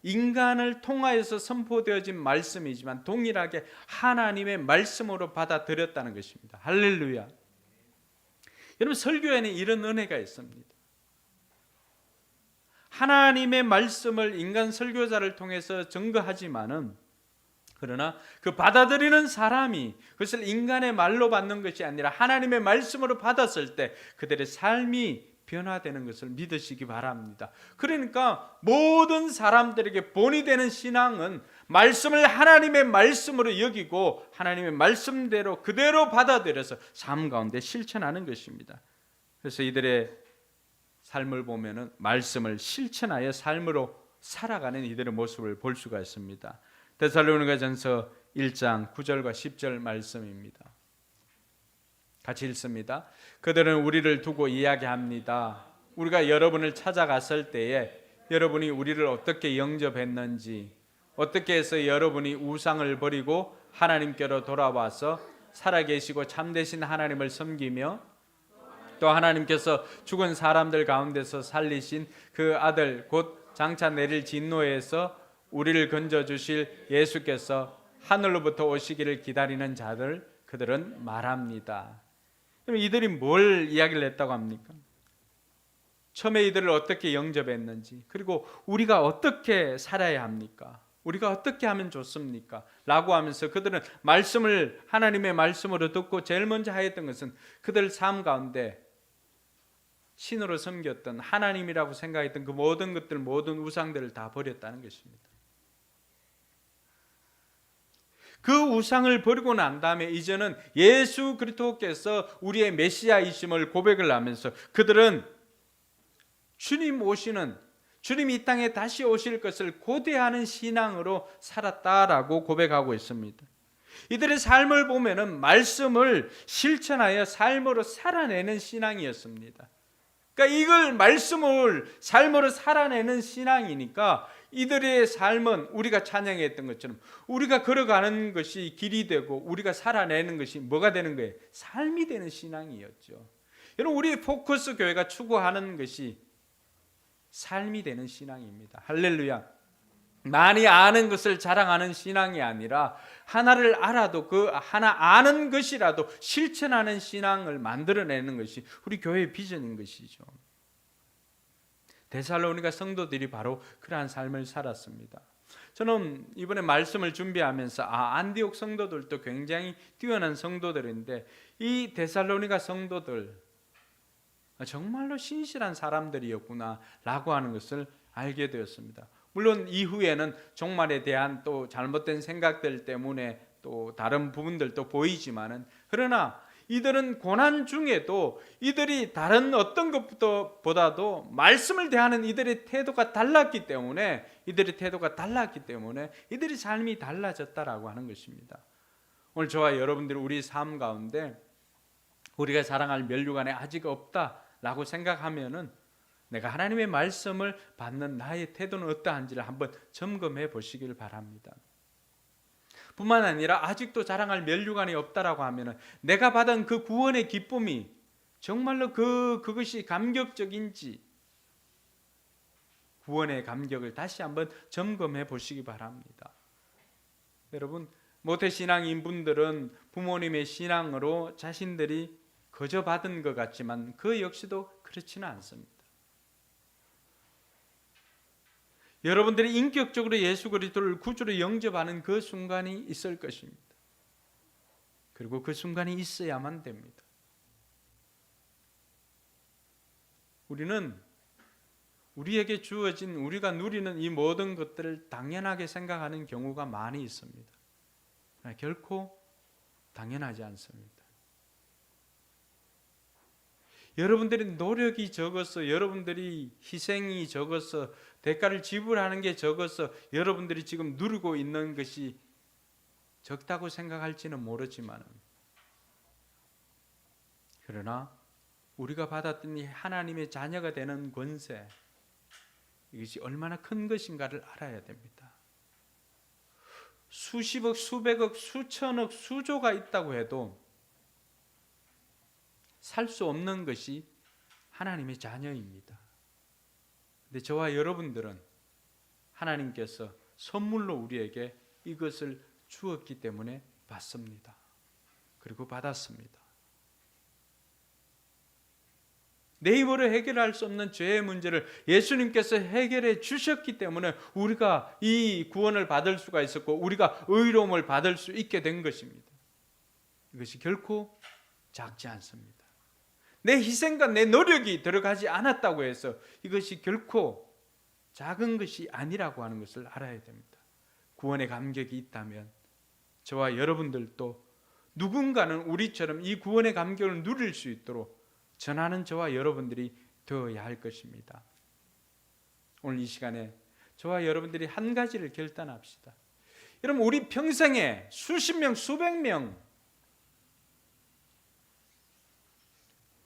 인간을 통하여서 선포되어진 말씀이지만 동일하게 하나님의 말씀으로 받아들였다는 것입니다. 할렐루야. 여러분, 설교에는 이런 은혜가 있습니다. 하나님의 말씀을 인간 설교자를 통해서 증거하지만은 그러나 그 받아들이는 사람이 그것을 인간의 말로 받는 것이 아니라 하나님의 말씀으로 받았을 때 그들의 삶이 변화되는 것을 믿으시기 바랍니다. 그러니까 모든 사람들에게 본이 되는 신앙은 말씀을 하나님의 말씀으로 여기고 하나님의 말씀대로 그대로 받아들여서 삶 가운데 실천하는 것입니다. 그래서 이들의 삶을 보면은 말씀을 실천하여 삶으로 살아가는 이들의 모습을 볼 수가 있습니다. 데살로니가전서 1장 9절과 10절 말씀입니다. 같이 읽습니다. 그들은 우리를 두고 이야기합니다. 우리가 여러분을 찾아갔을 때에 여러분이 우리를 어떻게 영접했는지, 어떻게 해서 여러분이 우상을 버리고 하나님께로 돌아와서 살아계시고 참되신 하나님을 섬기며 또 하나님께서 죽은 사람들 가운데서 살리신 그 아들 곧 장차 내릴 진노에서 우리를 건져주실 예수께서 하늘로부터 오시기를 기다리는 자들 그들은 말합니다. 그럼 이들이 뭘 이야기를 했다고 합니까? 처음에 이들을 어떻게 영접했는지, 그리고 우리가 어떻게 살아야 합니까? 우리가 어떻게 하면 좋습니까? 라고 하면서 그들은 말씀을 하나님의 말씀으로 듣고 제일 먼저 하였던 것은 그들 삶 가운데 신으로 섬겼던 하나님이라고 생각했던 그 모든 것들, 모든 우상들을 다 버렸다는 것입니다. 그 우상을 버리고 난 다음에 이제는 예수 그리스도께서 우리의 메시아이심을 고백을 하면서 그들은 주님이 이 땅에 다시 오실 것을 고대하는 신앙으로 살았다라고 고백하고 있습니다. 이들의 삶을 보면은 말씀을 실천하여 삶으로 살아내는 신앙이었습니다. 그러니까 이걸 말씀을 삶으로 살아내는 신앙이니까 이들의 삶은 우리가 찬양했던 것처럼 우리가 걸어가는 것이 길이 되고 우리가 살아내는 것이 뭐가 되는 거예요? 삶이 되는 신앙이었죠. 여러분, 우리 포커스 교회가 추구하는 것이 삶이 되는 신앙입니다. 할렐루야. 많이 아는 것을 자랑하는 신앙이 아니라 하나를 알아도 그 하나 아는 것이라도 실천하는 신앙을 만들어내는 것이 우리 교회의 비전인 것이죠. 데살로니가 성도들이 바로 그러한 삶을 살았습니다. 저는 이번에 말씀을 준비하면서 안디옥 성도들도 굉장히 뛰어난 성도들인데 이 데살로니가 성도들 정말로 신실한 사람들이었구나 라고 하는 것을 알게 되었습니다. 물론 이후에는 종말에 대한 또 잘못된 생각들 때문에 또 다른 부분들도 보이지만은, 그러나 이들은 고난 중에도 이들이 다른 어떤 것보다도 말씀을 대하는 이들의 태도가 달랐기 때문에 이들의 삶이 달라졌다라고 하는 것입니다. 오늘 저와 여러분들 우리 삶 가운데 우리가 자랑할 면류관에 아직 없다라고 생각하면은 내가 하나님의 말씀을 받는 나의 태도는 어떠한지를 한번 점검해 보시길 바랍니다. 뿐만 아니라 아직도 자랑할 면류관이 없다라고 하면은 내가 받은 그 구원의 기쁨이 정말로 그것이 감격적인지 구원의 감격을 다시 한번 점검해 보시기 바랍니다. 여러분, 모태신앙인 분들은 부모님의 신앙으로 자신들이 거저 받은 것 같지만 그 역시도 그렇지는 않습니다. 여러분들이 인격적으로 예수 그리스도를 구주로 영접하는 그 순간이 있을 것입니다. 그리고 그 순간이 있어야만 됩니다. 우리는 우리에게 주어진 우리가 누리는 이 모든 것들을 당연하게 생각하는 경우가 많이 있습니다. 결코 당연하지 않습니다. 여러분들이 노력이 적어서, 여러분들이 희생이 적어서, 대가를 지불하는 게 적어서 여러분들이 지금 누리고 있는 것이 적다고 생각할지는 모르지만, 그러나 우리가 받았던 이 하나님의 자녀가 되는 권세, 이것이 얼마나 큰 것인가를 알아야 됩니다. 수십억, 수백억, 수천억, 수조가 있다고 해도 살 수 없는 것이 하나님의 자녀입니다. 근데 저와 여러분들은 하나님께서 선물로 우리에게 이것을 주었기 때문에 받습니다. 그리고 받았습니다. 내 힘으로 해결할 수 없는 죄의 문제를 예수님께서 해결해 주셨기 때문에 우리가 이 구원을 받을 수가 있었고 우리가 의로움을 받을 수 있게 된 것입니다. 이것이 결코 작지 않습니다. 내 희생과 내 노력이 들어가지 않았다고 해서 이것이 결코 작은 것이 아니라고 하는 것을 알아야 됩니다. 구원의 감격이 있다면 저와 여러분들도 누군가는 우리처럼 이 구원의 감격을 누릴 수 있도록 전하는 저와 여러분들이 되어야 할 것입니다. 오늘 이 시간에 저와 여러분들이 한 가지를 결단합시다. 여러분, 우리 평생에 수십 명, 수백 명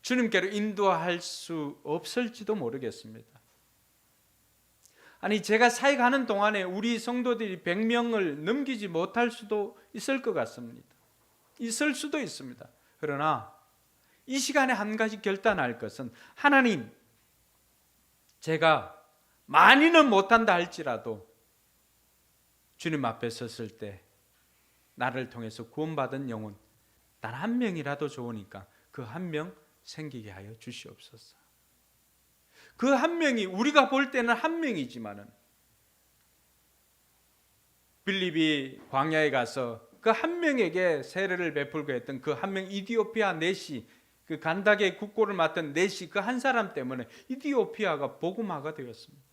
주님께로 인도할 수 없을지도 모르겠습니다. 아니, 제가 사회 가는 동안에 우리 성도들이 100명을 넘기지 못할 수도 있을 것 같습니다. 있을 수도 있습니다. 그러나 이 시간에 한 가지 결단할 것은, 하나님, 제가 많이는 못한다 할지라도 주님 앞에 섰을 때 나를 통해서 구원받은 영혼 단 한 명이라도 좋으니까 그 한 명 생기게 하여 주시옵소서. 그 한 명이 우리가 볼 때는 한 명이지만은 빌립이 광야에 가서 그 한 명에게 세례를 베풀고 했던 그 한 명, 이디오피아 넷이, 그 간닥의 국고를 맡은 넷이, 그 한 사람 때문에 이디오피아가 복음화가 되었습니다.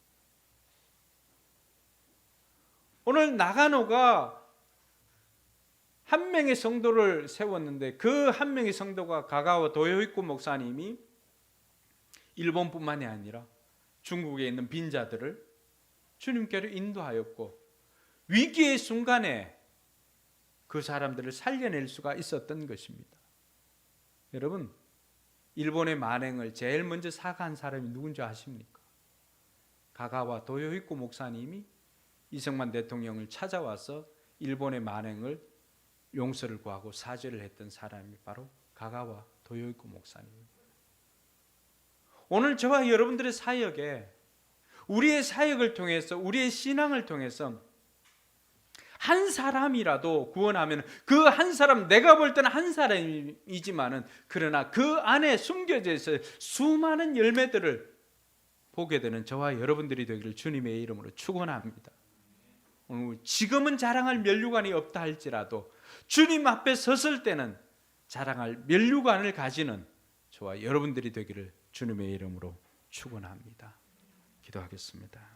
오늘 나가노가 한 명의 성도를 세웠는데 그 한 명의 성도가 가가와 도요이코 목사님이 일본뿐만이 아니라 중국에 있는 빈자들을 주님께로 인도하였고, 위기의 순간에 그 사람들을 살려낼 수가 있었던 것입니다. 여러분, 일본의 만행을 제일 먼저 사과한 사람이 누군지 아십니까? 가가와 도요이코 목사님이 이승만 대통령을 찾아와서 일본의 만행을 용서를 구하고 사죄를 했던 사람이 바로 가가와 도요이코 목사님입니다. 오늘 저와 여러분들의 사역에, 우리의 사역을 통해서, 우리의 신앙을 통해서 한 사람이라도 구원하면 그 한 사람, 내가 볼 때는 한 사람이지만은 그러나 그 안에 숨겨져 있어 수많은 열매들을 보게 되는 저와 여러분들이 되기를 주님의 이름으로 축원합니다. 오늘 지금은 자랑할 면류관이 없다 할지라도 주님 앞에 섰을 때는 자랑할 면류관을 가지는 저와 여러분들이 되기를 주님의 이름으로 축원합니다. 기도하겠습니다.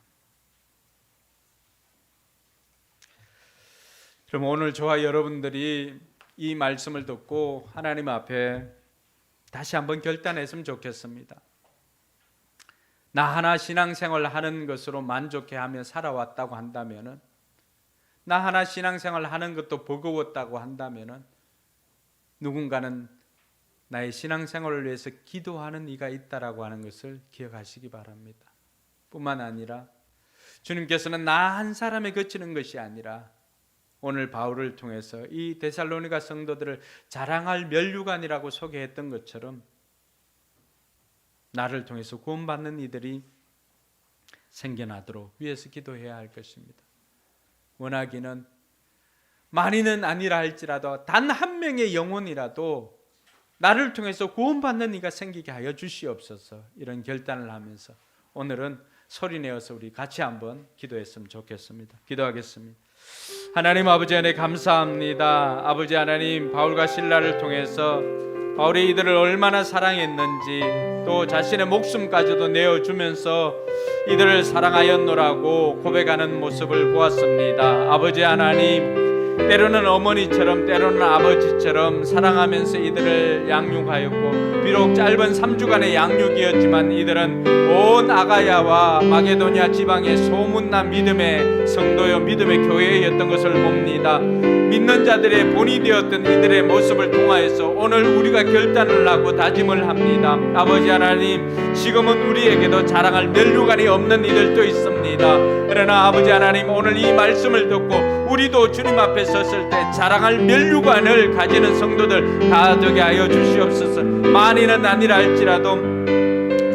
그럼 오늘 저와 여러분들이 이 말씀을 듣고 하나님 앞에 다시 한번 결단했으면 좋겠습니다. 나 하나 신앙생활을 하는 것으로 만족해하며 살아왔다고 한다면은, 나 하나 신앙생활을 하는 것도 버거웠다고 한다면은, 누군가는 나의 신앙생활을 위해서 기도하는 이가 있다라고 하는 것을 기억하시기 바랍니다. 뿐만 아니라 주님께서는 나 한 사람에 그치는 것이 아니라 오늘 바울을 통해서 이 데살로니가 성도들을 자랑할 면류관이라고 소개했던 것처럼 나를 통해서 구원받는 이들이 생겨나도록 위해서 기도해야 할 것입니다. 원하기는 많이는 아니라 할지라도 단 한 명의 영혼이라도 나를 통해서 구원받는 이가 생기게 하여 주시옵소서. 이런 결단을 하면서 오늘은 소리내어서 우리 같이 한번 기도했으면 좋겠습니다. 기도하겠습니다. 하나님 아버지 안에 감사합니다. 아버지 하나님, 바울과 실라를 통해서 바울이 이들을 얼마나 사랑했는지, 또 자신의 목숨까지도 내어주면서 이들을 사랑하였노라고 고백하는 모습을 보았습니다. 아버지 하나님, 때로는 어머니처럼 때로는 아버지처럼 사랑하면서 이들을 양육하였고, 비록 짧은 3주간의 양육이었지만 이들은 온 아가야와 마게도냐 지방의 소문난 믿음의 성도여 믿음의 교회였던 것을 봅니다. 믿는 자들의 본이 되었던 이들의 모습을 통하여서 오늘 우리가 결단을 하고 다짐을 합니다. 아버지 하나님, 지금은 우리에게도 자랑할 면류관이 없는 이들도 있습니다. 그러나 아버지 하나님, 오늘 이 말씀을 듣고 우리도 주님 앞에 섰을 때 자랑할 면류관을 가지는 성도들 다 되게 하여 주시옵소서. 많이는 아니라 할지라도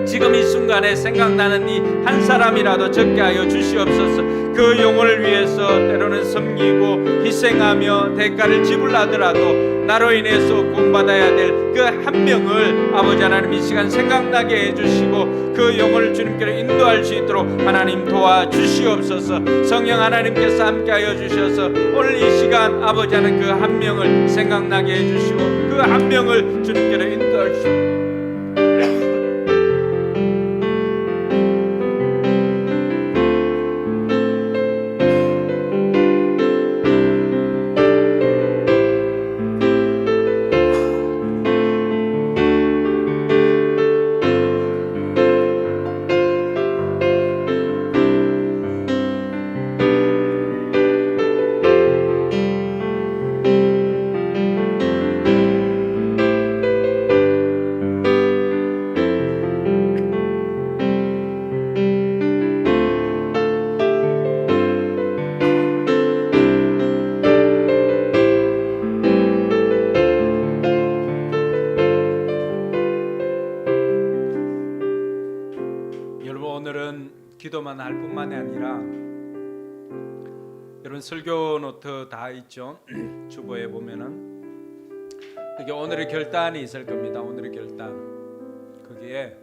지금 이 순간에 생각나는 이 한 사람이라도 적게 하여 주시옵소서. 그 영혼을 위해서 때로는 섬기고 희생하며 대가를 지불하더라도 나로 인해서 구원받아야 될 그 한 명을 아버지 하나님 이 시간 생각나게 해주시고 그 영혼을 주님께로 인도할 수 있도록 하나님 도와주시옵소서. 성령 하나님께서 함께하여 주셔서 오늘 이 시간 아버지 하나님 그 한 명을 생각나게 해주시고 그 한 명을 주님께로 인도할 수 있도록 오늘은 기도만 할 뿐만이 아니라 여러분 설교 노트 다 있죠? 주보에 보면은 여기 오늘의 결단이 있을 겁니다. 오늘의 결단. 거기에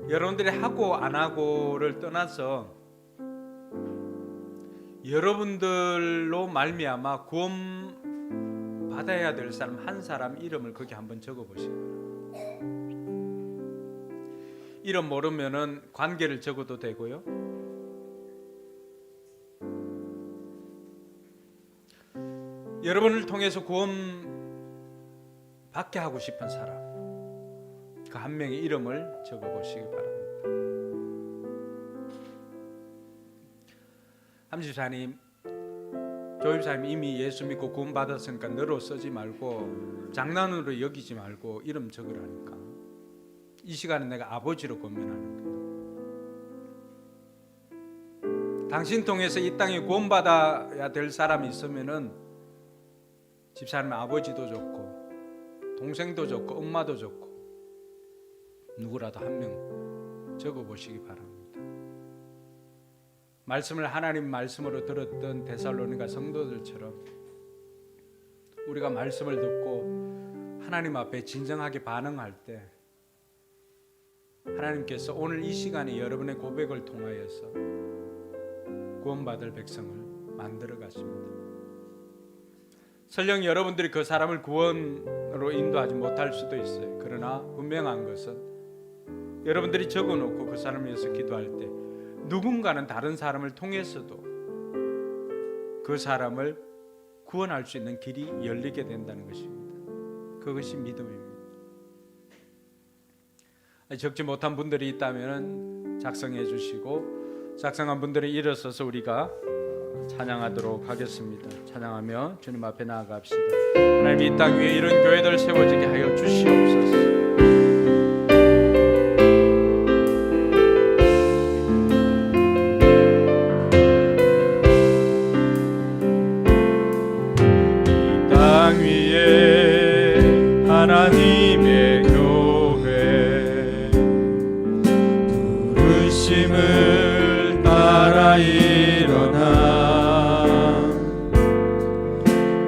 여러분들이 하고 안 하고를 떠나서 여러분들로 말미암아 구원 받아야 될 사람 한 사람 이름을 거기 한번 적어 보시고, 이름 모르면은 관계를 적어도 되고요. 여러분을 통해서 구원 받게 하고 싶은 사람, 그 한 명의 이름을 적어 보시기 바랍니다. 함집사님, 조임사님 이미 예수 믿고 구원 받았으니까 너로 쓰지 말고 장난으로 여기지 말고 이름 적으라니까. 이 시간에 내가 아버지로 권면하는 거예요. 당신 통해서 이 땅에 구원 받아야 될 사람이 있으면은 집사님 아버지도 좋고 동생도 좋고 엄마도 좋고 누구라도 한 명 적어 보시기 바랍니다. 말씀을 하나님 말씀으로 들었던 데살로니가 성도들처럼 우리가 말씀을 듣고 하나님 앞에 진정하게 반응할 때 하나님께서 오늘 이 시간에 여러분의 고백을 통하여서 구원받을 백성을 만들어 가십니다. 설령 여러분들이 그 사람을 구원으로 인도하지 못할 수도 있어요. 그러나 분명한 것은 여러분들이 적어놓고 그 사람을 위해서 기도할 때 누군가는 다른 사람을 통해서도 그 사람을 구원할 수 있는 길이 열리게 된다는 것입니다. 그것이 믿음입니다. 적지 못한 분들이 있다면 작성해 주시고, 작성한 분들이 일어서서 우리가 찬양하도록 하겠습니다. 찬양하며 주님 앞에 나아갑시다. 하나님, 이 땅 위에 이런 교회들 세워지게 하여 주시옵소서. 하나님의 교회 부르심을 따라 일어나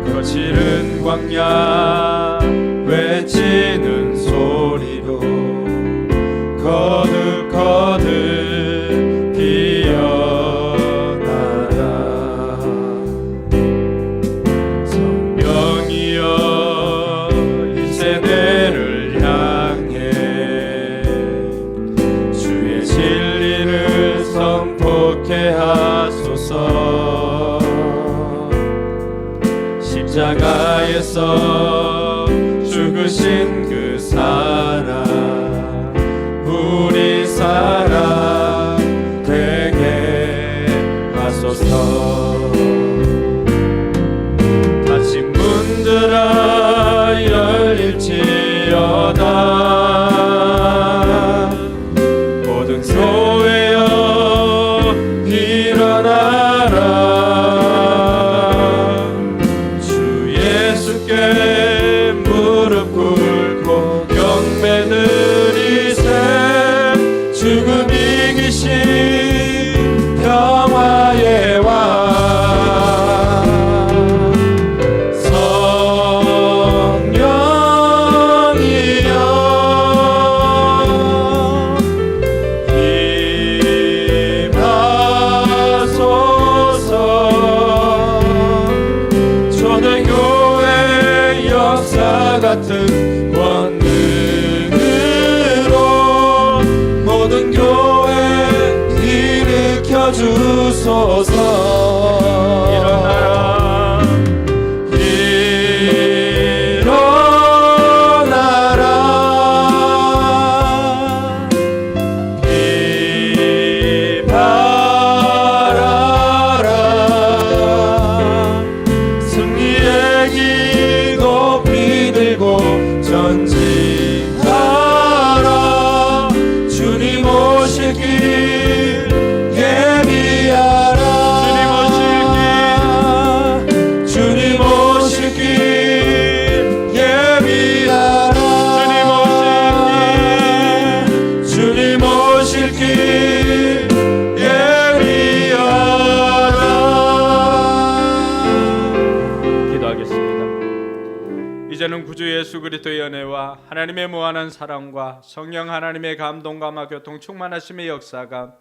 거칠은 광야 외치는 소리로 거듭거듭 피어나라. 성령이여 세대를 향해 주의 진리를 선포케 하소서. 십자가에서 죽으신 그 사랑 우리 사랑 되게 하소서. 닫힌 문들아 열릴지어다. 모든 교회여 일어나라. 주 예수께 무릎 꿇고 경배 드리세. 죽음 이기신 평화의 왕 같은 권능으로 모든 교회 일으켜 주소서. 일어나라 일어나라. 비바라라. 승리의 길 높이 들고 전진하라. 주님 오실 길 예비하라. 주님 이제는 구주 예수 그리스도의 연애와 하나님의 무한한 사랑과 성령 하나님의 감동감화 교통 충만하심의 역사가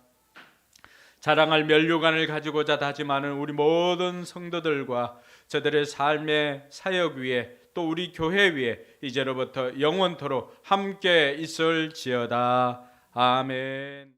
자랑할 면류관을 가지고자 다짐하는 우리 모든 성도들과 저들의 삶의 사역 위에 또 우리 교회 위에 이제로부터 영원토록 함께 있을지어다. 아멘.